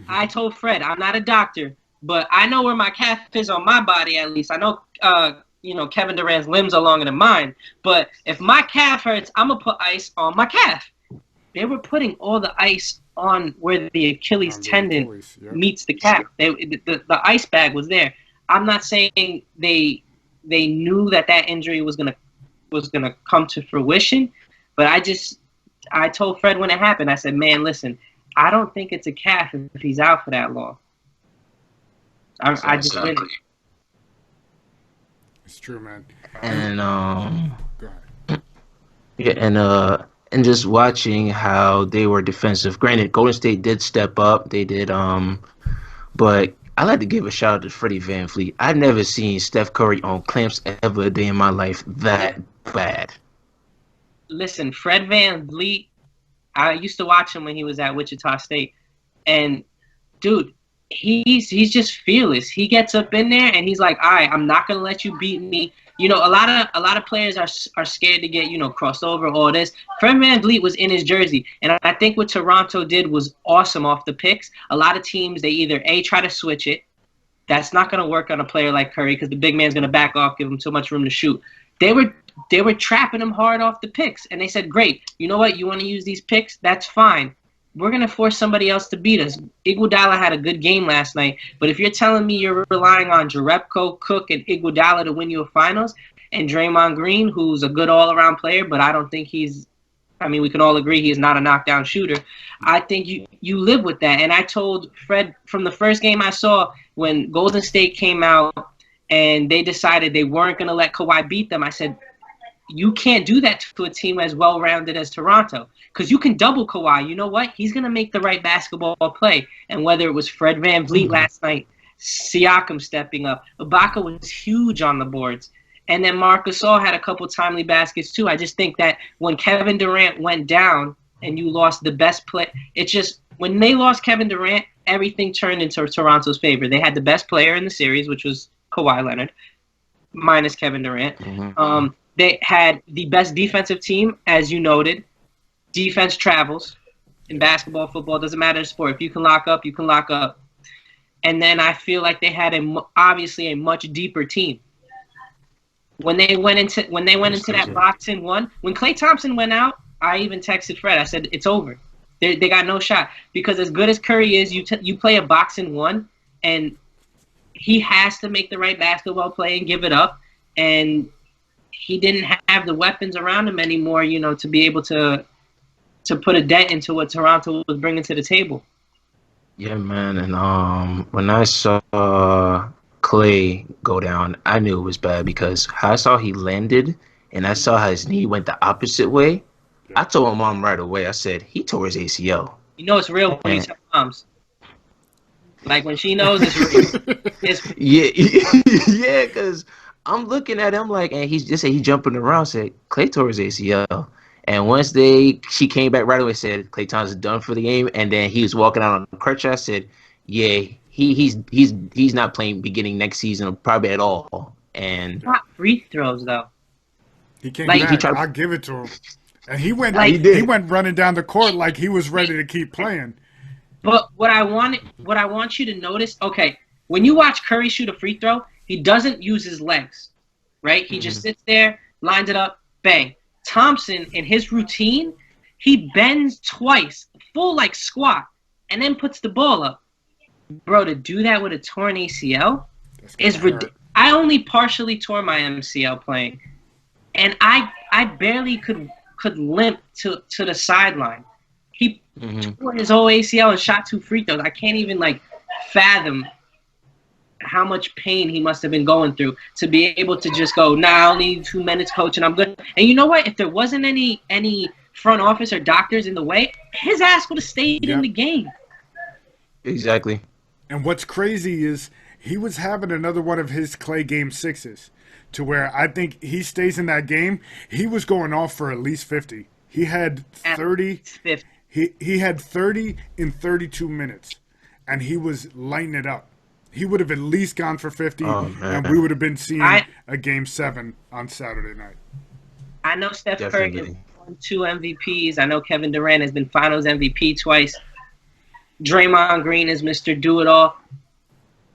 I told Fred, I'm not a doctor, but I know where my calf is on my body. At least I know, Kevin Durant's limbs are longer than mine. But if my calf hurts, I'm gonna put ice on my calf. They were putting all the ice on where the Achilles tendon meets the calf. The ice bag was there. I'm not saying they knew that injury was gonna come to fruition, but I told Fred when it happened, I said, man, listen, I don't think it's a calf if he's out for that long. I just didn't. It's true, man. And Go ahead. yeah, and just watching how they were defensive. Granted, Golden State did step up. They did, but I like to give a shout out to Freddie VanVleet. I've never seen Steph Curry on clamps ever a day in my life that bad. Listen, Fred VanVleet, I used to watch him when he was at Wichita State, and dude, he's just fearless. He gets up in there and he's like, all right, I'm not gonna let you beat me. You know, a lot of players are scared to get, crossed over, all this. Fred VanVleet was in his jersey, and I think what Toronto did was awesome off the picks. A lot of teams, they either try to switch it. That's not gonna work on a player like Curry because the big man's gonna back off, give him too much room to shoot. They were trapping him hard off the picks, and they said, great, you know what, you want to use these picks? That's fine. We're going to force somebody else to beat us. Iguodala had a good game last night, but if you're telling me you're relying on Jerebko, Cook, and Iguodala to win you a finals, and Draymond Green, who's a good all-around player, but I don't think we can all agree he is not a knockdown shooter, I think you live with that. And I told Fred from the first game I saw when Golden State came out and they decided they weren't going to let Kawhi beat them, I said, you can't do that to a team as well-rounded as Toronto because you can double Kawhi. You know what? He's going to make the right basketball play. And whether it was Fred VanVleet last night, Siakam stepping up, Ibaka was huge on the boards. And then Marc Gasol had a couple timely baskets too. I just think that when Kevin Durant went down and you lost the best play, when they lost Kevin Durant, everything turned into Toronto's favor. They had the best player in the series, which was Kawhi Leonard, minus Kevin Durant. Mm-hmm. They had the best defensive team, as you noted. Defense travels in basketball, football, doesn't matter the sport. If you can lock up, you can lock up. And then I feel like they had obviously a much deeper team. When they went into that boxing one, when Klay Thompson went out, I even texted Fred. I said it's over. They got no shot because as good as Curry is, you play a boxing one, and he has to make the right basketball play and give it up. And he didn't have the weapons around him anymore, to be able to put a dent into what Toronto was bringing to the table. Yeah, man. And when I saw Clay go down, I knew it was bad because I saw he landed and I saw how his knee went the opposite way. I told my mom right away. I said, he tore his ACL. It's real when you tell moms. Like, when she knows it's real. Yeah, because I'm looking at him like, and he jumping around. Said Klay tore his ACL, and once she came back right away, said Klay Thompson's done for the game, and then he was walking out on the crutch. I said, yeah, he's not playing beginning next season probably at all. And not free throws though. He came back. I'll give it to him, and he went running down the court like he was ready to keep playing. But what I want you to notice, okay, when you watch Curry shoot a free throw, he doesn't use his legs, right? He just sits there, lines it up, bang. Thompson, in his routine, he bends twice, full like squat, and then puts the ball up. Bro, to do that with a torn ACL is ridiculous. I only partially tore my MCL playing, and I barely could limp to the sideline. He tore his whole ACL and shot 2 free throws. I can't even fathom how much pain he must have been going through to be able to just go, I'll need 2 minutes, coach, and I'm good. And you know what? If there wasn't any front office or doctors in the way, his ass would have stayed in the game. Exactly. And what's crazy is he was having another one of his Klay Game 6s to where I think he stays in that game. He was going off for at least 50. He had 30. He had 30 in 32 minutes, and he was lighting it up. He would have at least gone for 50, and we would have been seeing a Game 7 on Saturday night. I know Steph Curry won 2 MVPs. I know Kevin Durant has been Finals MVP twice. Draymond Green is Mr. Do-It-All.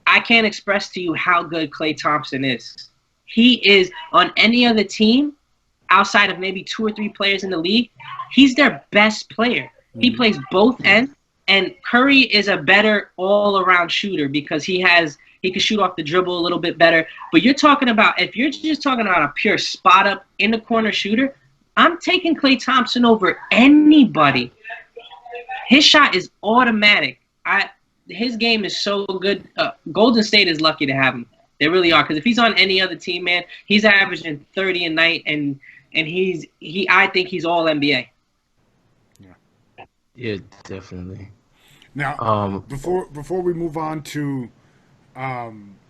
I can't express to you how good Klay Thompson is. He is on any other team outside of maybe 2 or 3 players in the league. He's their best player. He plays both ends, and Curry is a better all-around shooter because he can shoot off the dribble a little bit better. But you're talking about, if you're just talking about a pure spot-up in the corner shooter, I'm taking Klay Thompson over anybody. His shot is automatic. His game is so good. Golden State is lucky to have him. They really are, because if he's on any other team, man, he's averaging 30 a night, and I think he's all NBA. Yeah, definitely. Now, before we move on to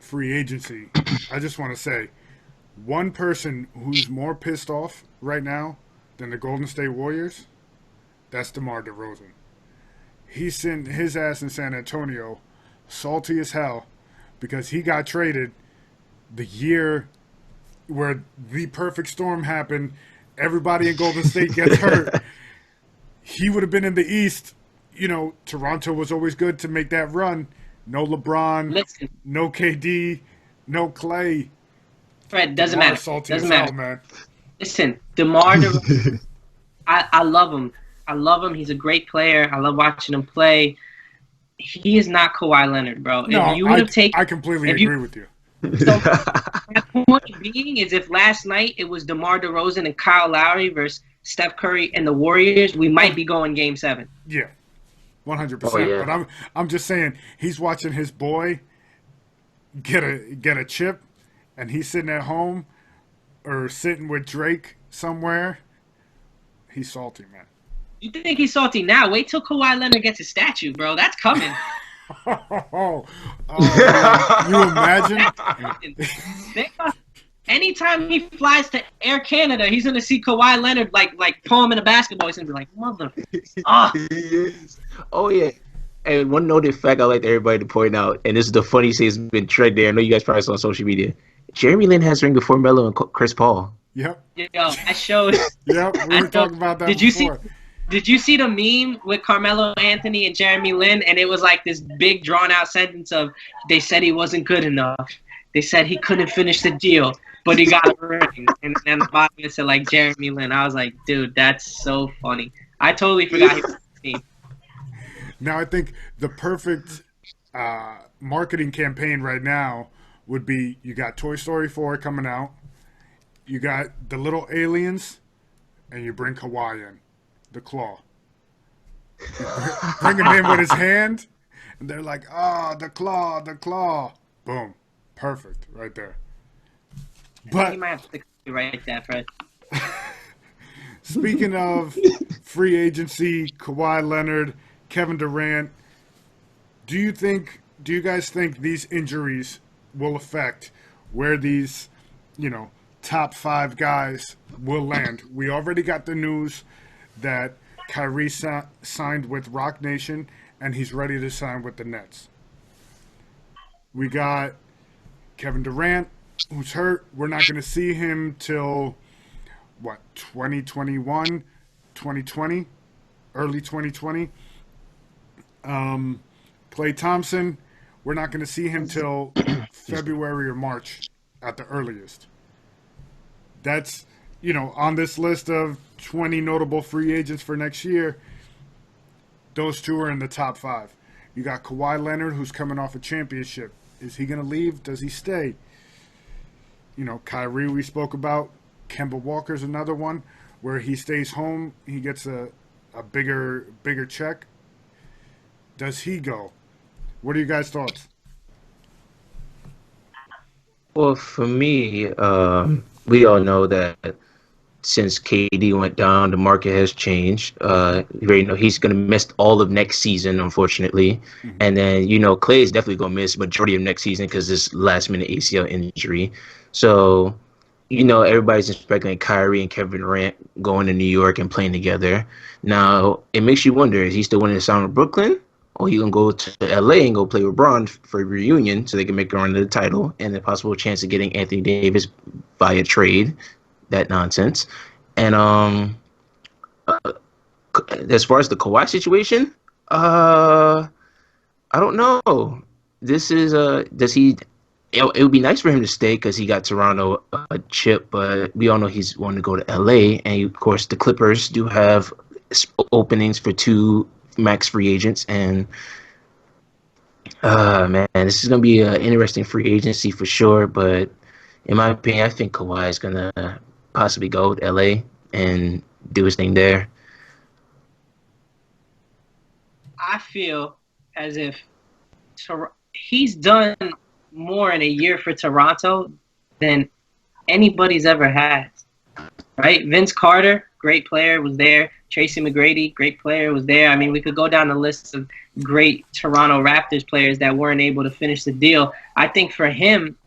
free agency, I just want to say, one person who's more pissed off right now than the Golden State Warriors, that's DeMar DeRozan. He's sitting his ass in San Antonio, salty as hell, because he got traded the year where the perfect storm happened. Everybody in Golden State gets hurt. He would have been in the East. You know, Toronto was always good to make that run. No LeBron, no KD, no Clay. Fred, doesn't matter. Salty Doesn't as matter. hell, man. Listen, DeMar DeRozan, I love him. I love him. He's a great player. I love watching him play. He is not Kawhi Leonard, bro. No, if you would have taken, I completely agree with you. So my point being is, if last night it was DeMar DeRozan and Kyle Lowry versus Steph Curry and the Warriors, we might be going Game 7. Yeah, 100%. Oh, yeah. But I'm just saying, he's watching his boy get a chip, and he's sitting at home or sitting with Drake somewhere. He's salty, man. You think he's salty now? Wait till Kawhi Leonard gets his statue, bro. That's coming. You imagine? Anytime he flies to Air Canada, he's gonna see Kawhi Leonard like pull him in a basketball. He's gonna be like, mother. Oh yeah. And one noted fact I like everybody to point out, and this is the funniest thing that's been trending there. I know you guys probably saw on social media. Jeremy Lin has a ring before Melo and Chris Paul. Yep. Yo, I showed. Yep, we were talking about that before. Did you see the meme with Carmelo Anthony and Jeremy Lin? And it was like this big drawn-out sentence of, they said he wasn't good enough. They said he couldn't finish the deal, but he got a ring. And then the bottom it said, like, Jeremy Lin. I was like, dude, that's so funny. I totally forgot he was on the team. Now, I think the perfect marketing campaign right now would be, you got Toy Story 4 coming out, you got the little aliens, and you bring Kawhi in. The claw. Bring him in with his hand, and they're like, the claw. Boom. Perfect. Right there. But You might have to write that, Fred. speaking of free agency, Kawhi Leonard, Kevin Durant, do you guys think these injuries will affect where these, top 5 guys will land? We already got the news that Kyrie signed with Rock Nation, and he's ready to sign with the Nets. We got Kevin Durant, who's hurt. We're not going to see him till, 2021, 2020, early 2020. Klay Thompson, we're not going to see him till February or March at the earliest. That's, on this list of 20 notable free agents for next year, those 2 are in the top 5. You got Kawhi Leonard, who's coming off a championship. Is he going to leave? Does he stay? Kyrie we spoke about. Kemba Walker's another one where he stays home. He gets a bigger check. Does he go? What are you guys' thoughts? Well, for me, we all know that since KD went down, the market has changed. You already know he's going to miss all of next season, unfortunately. Mm-hmm. And then, Clay is definitely going to miss majority of next season because this last-minute ACL injury. So, everybody's expecting Kyrie and Kevin Durant going to New York and playing together. Now, it makes you wonder, is he still wanting to sign with Brooklyn? Or he going to go to LA and go play with Bron for a reunion so they can make a run to the title and the possible chance of getting Anthony Davis via trade? That nonsense. And As far as the Kawhi situation, I don't know. This is does he? It would be nice for him to stay because he got Toronto a chip, but we all know he's wanting to go to LA, and of course the Clippers do have openings for 2 max free agents, and man, this is gonna be an interesting free agency for sure. But in my opinion, I think Kawhi is gonna possibly go to LA and do his thing there. I feel as if he's done more in a year for Toronto than anybody's ever had. Right? Vince Carter, great player, was there. Tracy McGrady, great player, was there. I mean, we could go down the list of great Toronto Raptors players that weren't able to finish the deal. I think for him,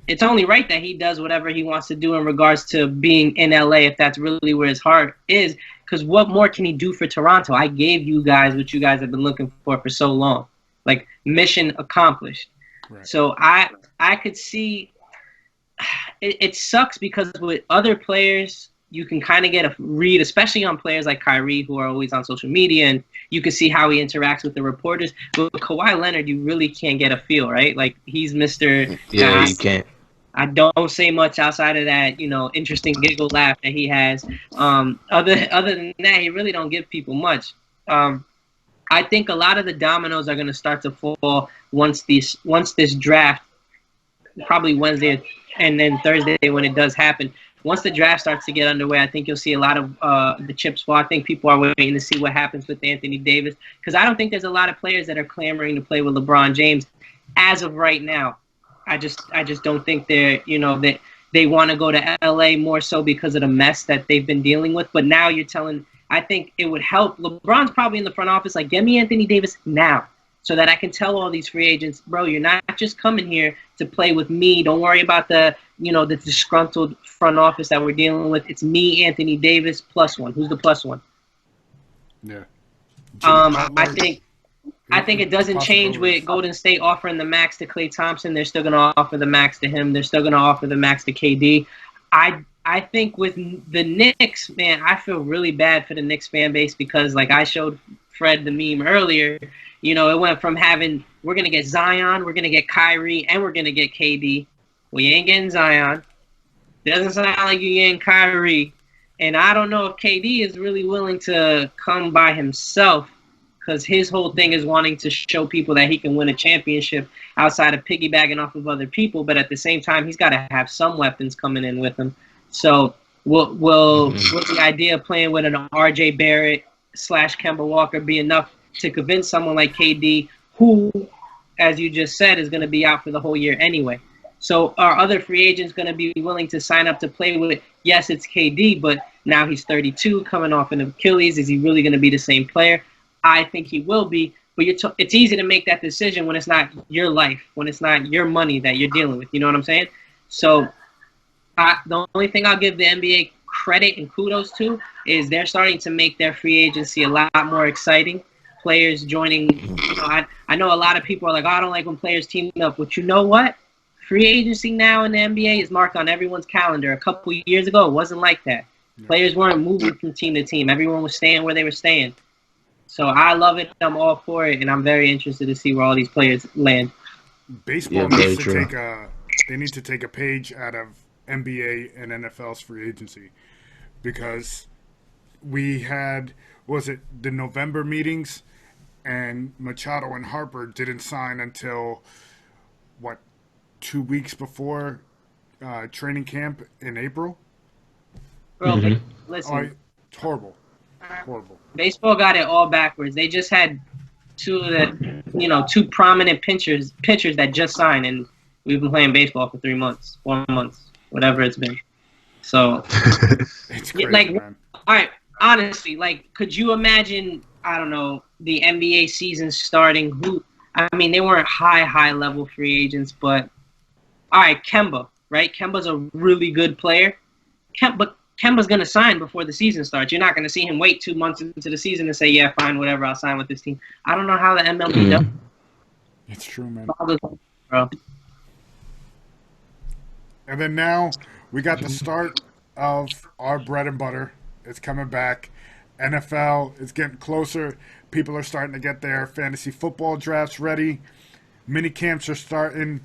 it's only right that he does whatever he wants to do in regards to being in LA, if that's really where his heart is. Because what more can he do for Toronto? I gave you guys what you guys have been looking for so long. Like, mission accomplished. Right. So I could see it sucks because with other players, you can kind of get a read, especially on players like Kyrie, who are always on social media, and you can see how he interacts with the reporters. But with Kawhi Leonard, you really can't get a feel, right? Like, he's Mr. Yeah, you can't. I don't say much outside of that, interesting giggle laugh that he has. Other than that, he really don't give people much. I think a lot of the dominoes are going to start to fall once this draft, probably Wednesday and then Thursday when it does happen. Once the draft starts to get underway, I think you'll see a lot of the chips fall. I think people are waiting to see what happens with Anthony Davis, because I don't think there's a lot of players that are clamoring to play with LeBron James as of right now. I just don't think that they want to go to LA more so because of the mess that they've been dealing with. But now I think it would help. LeBron's probably in the front office like, get me Anthony Davis now so that I can tell all these free agents, bro, you're not just coming here to play with me. Don't worry about the disgruntled front office that we're dealing with. It's me, Anthony Davis, plus one. Who's the plus one? Yeah. I think it doesn't change with Golden State offering the max to Klay Thompson. They're still going to offer the max to him. They're still going to offer the max to KD. I think with the Knicks, man, I feel really bad for the Knicks fan base because, like I showed Fred the meme earlier, it went from we're going to get Zion, we're going to get Kyrie, and we're going to get KD. We ain't getting Zion. Doesn't sound like you're getting Kyrie. And I don't know if KD is really willing to come by himself, because his whole thing is wanting to show people that he can win a championship outside of piggybacking off of other people. But at the same time, he's got to have some weapons coming in with him. So will the idea of playing with an RJ Barrett / Kemba Walker be enough to convince someone like KD, who, as you just said, is going to be out for the whole year anyway? So are other free agents going to be willing to sign up to play with? Yes, it's KD, but now he's 32, coming off an Achilles. Is he really going to be the same player? I think he will be, but it's easy to make that decision when it's not your life, when it's not your money that you're dealing with. You know what I'm saying? So the only thing I'll give the NBA credit and kudos to is they're starting to make their free agency a lot more exciting. Players joining. I know a lot of people are like, oh, I don't like when players team up. But you know what? Free agency now in the NBA is marked on everyone's calendar. A couple of years ago, it wasn't like that. Players weren't moving from team to team. Everyone was staying where they were staying. So I love it. I'm all for it, and I'm very interested to see where all these players land. Baseball needs to take a page out of NBA and NFL's free agency, because we had, the November meetings, and Machado and Harper didn't sign until 2 weeks before training camp in April. Bro, listen, it's horrible. Horrible. Baseball got it all backwards. They just had two prominent pitchers that just signed, and we've been playing baseball for 3 months, 4 months, whatever it's been. So, it's crazy, man. All right, honestly, could you imagine, I don't know, the NBA season starting? They weren't high level free agents, but all right, Kemba, right? Kemba's a really good player. But Kemba's going to sign before the season starts. You're not going to see him wait 2 months into the season and say, yeah, fine, whatever, I'll sign with this team. I don't know how the MLB does. It's true, man. Bro. And then now we got the start of our bread and butter, It's coming back. NFL is getting closer. People are starting to get their fantasy football drafts ready. Mini camps are starting.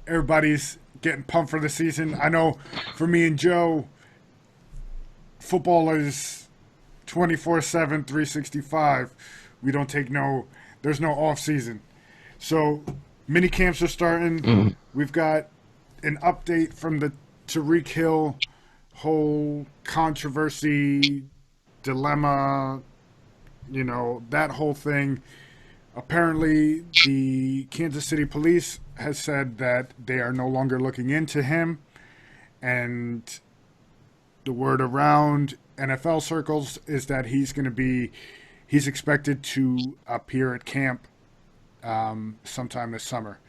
Everybody's getting pumped for the season. I know for me and Joe, football is 24/7, 365. We don't take there's no off season. So mini camps are starting. We've got an update from the Tyreek Hill whole controversy, dilemma, that whole thing. Apparently, the Kansas City police has said that they are no longer looking into him, and the word around NFL circles is that he's expected to appear at camp sometime this summer.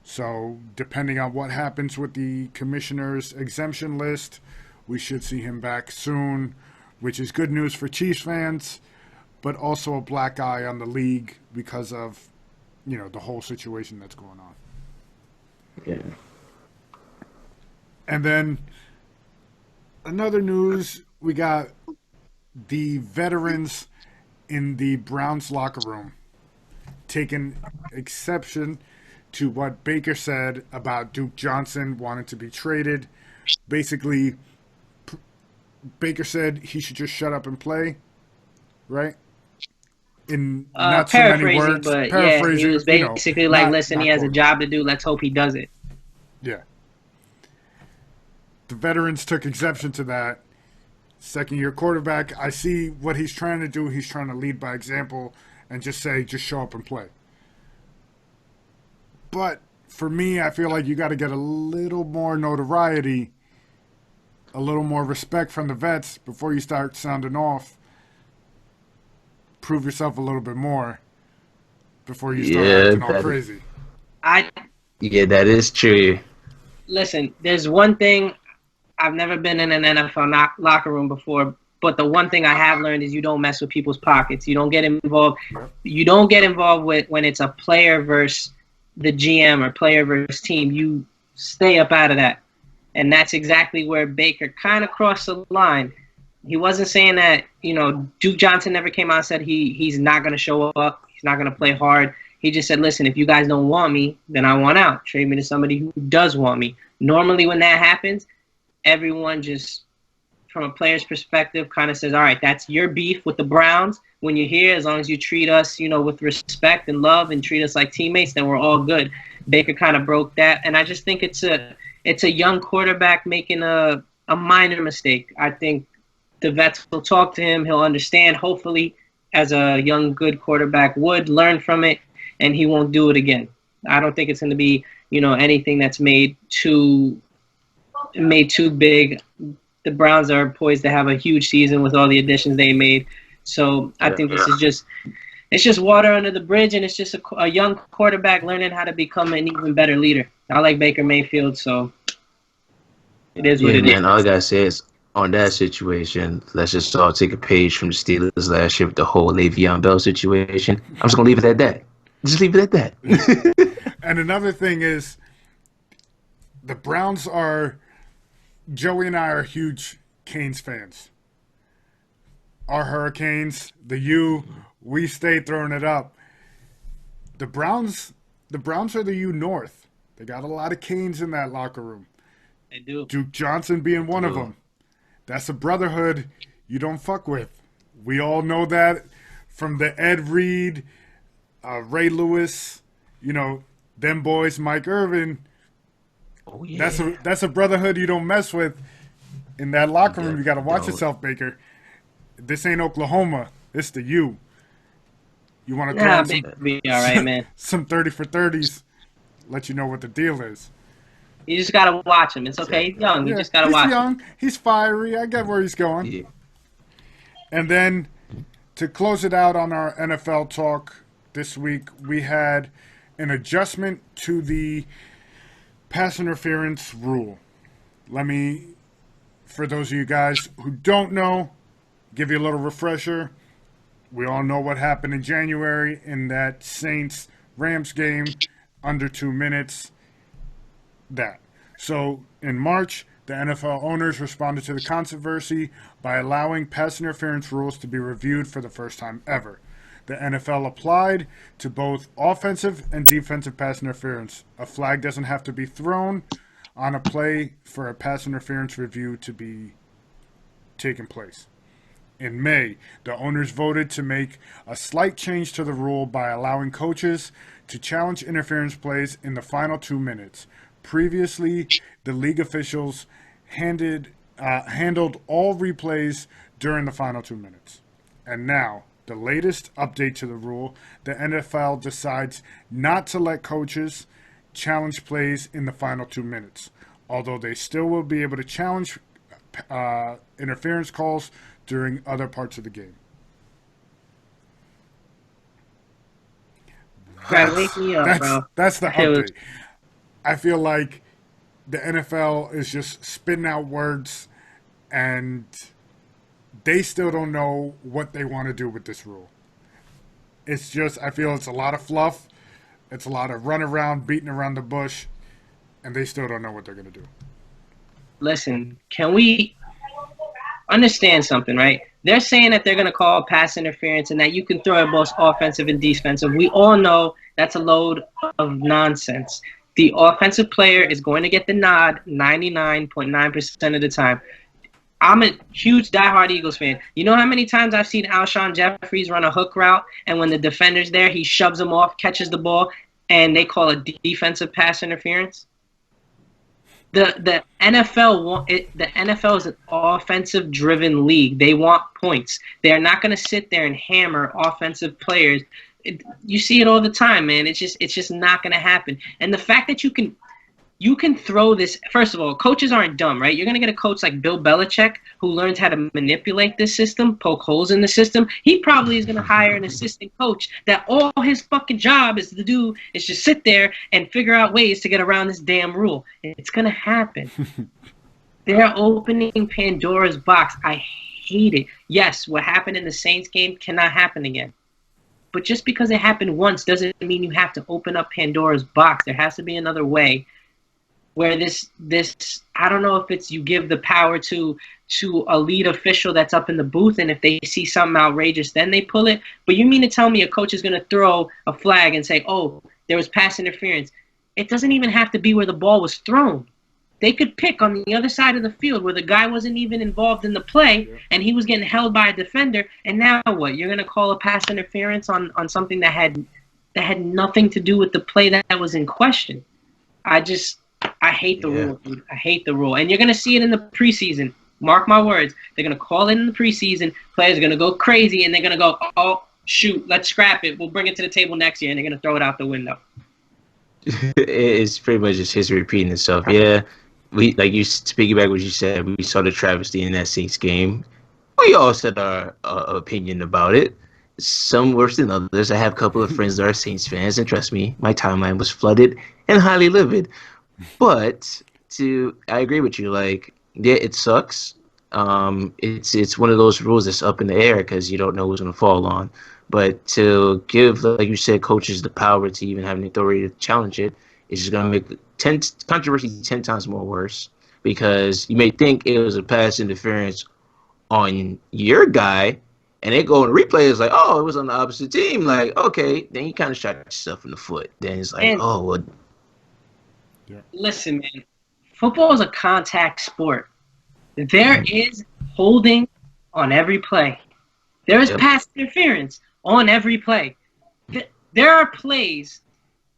So, depending on what happens with the commissioner's exemption list, we should see him back soon, which is good news for Chiefs fans, but also a black eye on the league because of, the whole situation that's going on. Yeah. And then another news, we got the veterans in the Browns locker room taking exception to what Baker said about Duke Johnson wanting to be traded. Basically, Baker said he should just shut up and play, right? In not so many words. But paraphrasing, he was basically listen, he has a job to do. Let's hope he does it. Yeah. The veterans took exception to that. Second-year quarterback, I see what he's trying to do. He's trying to lead by example and just show up and play. But for me, I feel like you got to get a little more notoriety, a little more respect from the vets before you start sounding off. Prove yourself a little bit more before you start acting all crazy. Yeah, that is true. Listen, there's one thing. I've never been in an NFL locker room before, but the one thing I have learned is you don't mess with people's pockets. You don't get involved. You don't get involved with when it's a player versus the GM or player versus team. You stay up out of that. And that's exactly where Baker kind of crossed the line. He wasn't saying that, Duke Johnson never came out and said he's not going to show up. He's not going to play hard. He just said, listen, if you guys don't want me, then I want out. Trade me to somebody who does want me. Normally when that happens, everyone just, from a player's perspective, kind of says, all right, that's your beef with the Browns. When you're here, as long as you treat us, with respect and love and treat us like teammates, then we're all good. Baker kind of broke that. And I just think it's a young quarterback making a minor mistake. I think the vets will talk to him. He'll understand, hopefully, as a young, good quarterback would, learn from it, and he won't do it again. I don't think it's going to be, anything that's made too big. The Browns are poised to have a huge season with all the additions they made. So I think this is it's just water under the bridge, and it's just a young quarterback learning how to become an even better leader. I like Baker Mayfield, so it is what it is. All I got to say is, on that situation, let's just all take a page from the Steelers last year with the whole Le'Veon Bell situation. I'm just going to leave it at that. Just leave it at that. And another thing is, the Browns are, Joey and I are huge Canes fans. Our Hurricanes, the U, we stay throwing it up. The Browns are the U North. They got a lot of Canes in that locker room. They do. Duke Johnson being one of them. That's a brotherhood you don't fuck with. We all know that from the Ed Reed, Ray Lewis, them boys, Mike Irvin. Oh, yeah. That's a brotherhood you don't mess with. In that locker room, you got to watch yourself, Baker. This ain't Oklahoma. It's the U. You want to be all right, man. Some 30 for 30s. Let you know what the deal is. You just got to watch him. It's okay. He's young. You just got to watch him. He's young. He's fiery. I get where he's going. Yeah. And then to close it out on our NFL talk this week, we had an adjustment to the pass interference rule. Let me, for those of you guys who don't know, give you a little refresher. We all know what happened in January in that Saints-Rams game, under 2 minutes. That. So in March, The NFL owners responded to the controversy by allowing pass interference rules to be reviewed for the first time ever. The NFL applied to both offensive and defensive pass interference. A flag doesn't have to be thrown on a play for a pass interference review to be taken place. In May, the owners voted to make a slight change to the rule by allowing coaches to challenge interference plays in the final 2 minutes. Previously, the league officials handled all replays during the final 2 minutes. And now, the latest update to the rule, the NFL decides not to let coaches challenge plays in the final 2 minutes, although they still will be able to challenge interference calls during other parts of the game. Brad, wake me up, bro. That's the update. I feel like the NFL is just spitting out words, and they still don't know what they want to do with this rule. It's just, I feel it's a lot of fluff. It's a lot of run around, beating around the bush, and they still don't know what they're going to do. Listen, can we understand something, right? They're saying that they're going to call pass interference and that you can throw it both offensive and defensive. We all know that's a load of nonsense. The offensive player is going to get the nod 99.9% of the time. I'm a huge diehard Eagles fan. You know how many times I've seen Alshon Jeffries run a hook route, and when the defender's there, he shoves him off, catches the ball, and they call it defensive pass interference? The NFL is an offensive-driven league. They want points. They're not going to sit there and hammer offensive players. You see it all the time, man. It's just not going to happen. And the fact that you can throw this. First of all, coaches aren't dumb, right? You're going to get a coach like Bill Belichick who learns how to manipulate this system, poke holes in the system. He probably is going to hire an assistant coach that all his fucking job is to do is just sit there and figure out ways to get around this damn rule. It's going to happen. They're opening Pandora's box. I hate it. Yes, what happened in the Saints game cannot happen again. But just because it happened once doesn't mean you have to open up Pandora's box. There has to be another way where this I don't know if it's you give the power to a lead official that's up in the booth, and if they see something outrageous, then they pull it. But you mean to tell me a coach is going to throw a flag and say, oh, there was pass interference? It doesn't even have to be where the ball was thrown. They could pick on the other side of the field where the guy wasn't even involved in the play, and he was getting held by a defender, and now what? You're going to call a pass interference on something that had nothing to do with the play that was in question. I hate the rule, dude. I hate the rule. And you're going to see it in the preseason. Mark my words. They're going to call it in the preseason. Players are going to go crazy, and they're going to go, oh, shoot, let's scrap it. We'll bring it to the table next year, and they're going to throw it out the window. It's pretty much just history repeating itself. Yeah, we like you speaking back what you said. We saw the travesty in that Saints game. We all said our opinion about it. Some worse than others. I have a couple of friends that are Saints fans, and trust me, my timeline was flooded and highly livid. But I agree with you. Like, yeah, it sucks. It's one of those rules that's up in the air because you don't know who's going to fall on. But to give, like you said, coaches the power to even have the authority to challenge it is just going to make controversy 10 times more worse, because you may think it was a pass interference on your guy, and they go and replay it's like, oh, it was on the opposite team. Like, okay, then you kind of shot yourself in the foot. Then it's like, oh, well. Yeah. Listen, man, football is a contact sport. There is holding on every play. There is pass interference on every play. There are plays,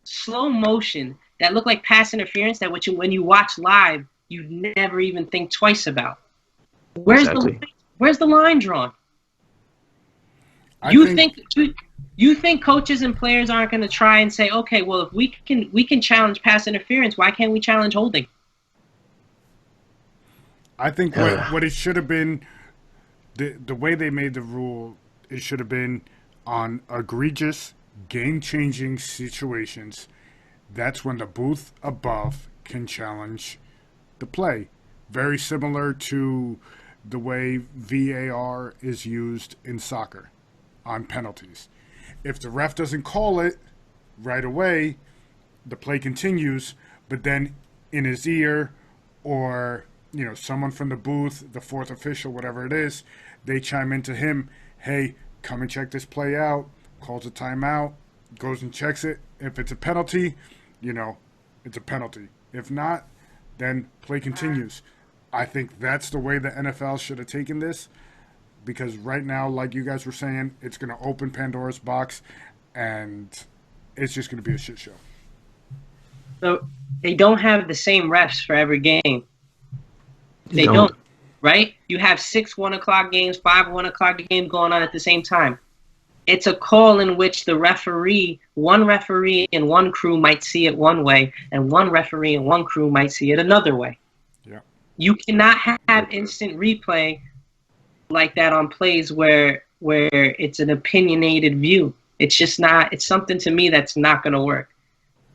slow motion, that look like pass interference that when you watch live, you never even think twice about. Where's the line drawn? You think coaches and players aren't going to try and say, okay, well, if we can challenge pass interference, why can't we challenge holding? I think what it should have been, the way they made the rule, it should have been on egregious, game-changing situations. That's when the booth above can challenge the play. Very similar to the way VAR is used in soccer on penalties. If the ref doesn't call it right away, the play continues, but then in his ear or, someone from the booth, the fourth official, whatever it is, they chime into him, hey, come and check this play out, calls a timeout, goes and checks it. If it's a penalty, it's a penalty. If not, then play continues. I think that's the way the NFL should have taken this, because right now, like you guys were saying, it's going to open Pandora's box, and it's just going to be a shit show. So they don't have the same refs for every game. They don't, right? You have 6 1 o'clock games, 5 1 o'clock games going on at the same time. It's a call in which one referee and one crew might see it one way, and one referee and one crew might see it another way. Yeah. You cannot have instant replay like that on plays where it's an opinionated view. It's just not. It's something to me that's not going to work.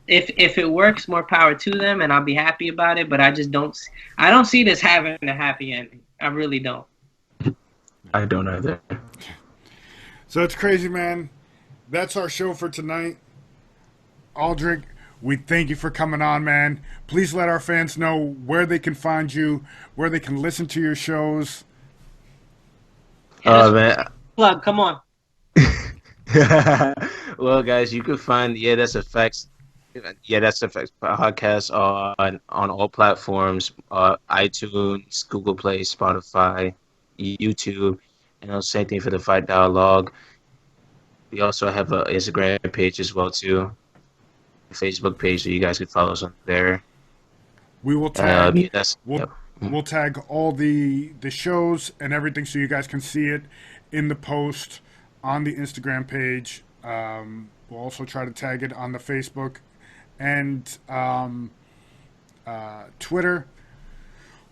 If it works, more power to them, and I'll be happy about it. But I just don't. I don't see this having a happy ending. I really don't. I don't either. So it's crazy, man. That's our show for tonight. Aldric, we thank you for coming on, man. Please let our fans know where they can find you, where they can listen to your shows. Oh, man. Plug, come on. Well, guys, you can find That's Effects podcast on all platforms, iTunes, Google Play, Spotify, YouTube, and same thing for the Fight Dialogue. We also have an Instagram page as well too, a Facebook page, so you guys can follow us on there. We will tag. We'll tag all the shows and everything, so you guys can see it in the post on the Instagram page. We'll also try to tag it on the Facebook and Twitter.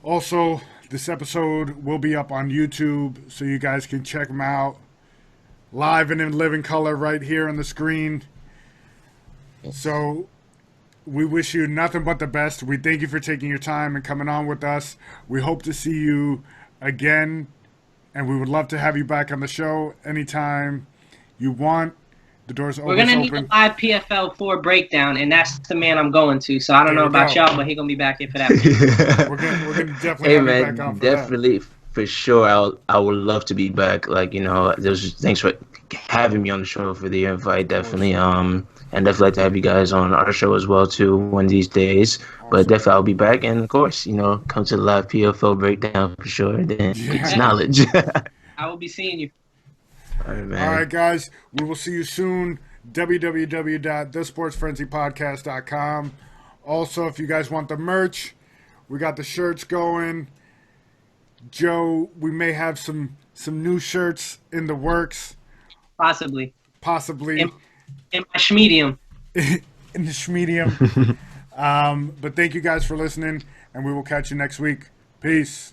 Also, this episode will be up on YouTube, so you guys can check them out live and in living color right here on the screen. So we wish you nothing but the best. We thank you for taking your time and coming on with us. We hope to see you again, and we would love to have you back on the show anytime you want. The door's always open. We're going to need a live PFL 4 breakdown, and that's the man I'm going to. So I don't know about y'all, but he's going to be back here for that. We're gonna definitely have you back on for definitely, that. For sure. I would love to be back. Thanks for having me on the show, for the invite, definitely. And definitely like to have you guys on our show as well, too, one of these days. Awesome. But definitely I'll be back. And, of course, come to the live PFL breakdown for sure. Then it's knowledge. I will be seeing you. All right, guys. We will see you soon. www.thesportsfrenzypodcast.com. Also, if you guys want the merch, we got the shirts going. Joe, we may have some new shirts in the works. Possibly. In my schmedium. In the schmedium. But thank you guys for listening, and we will catch you next week. Peace.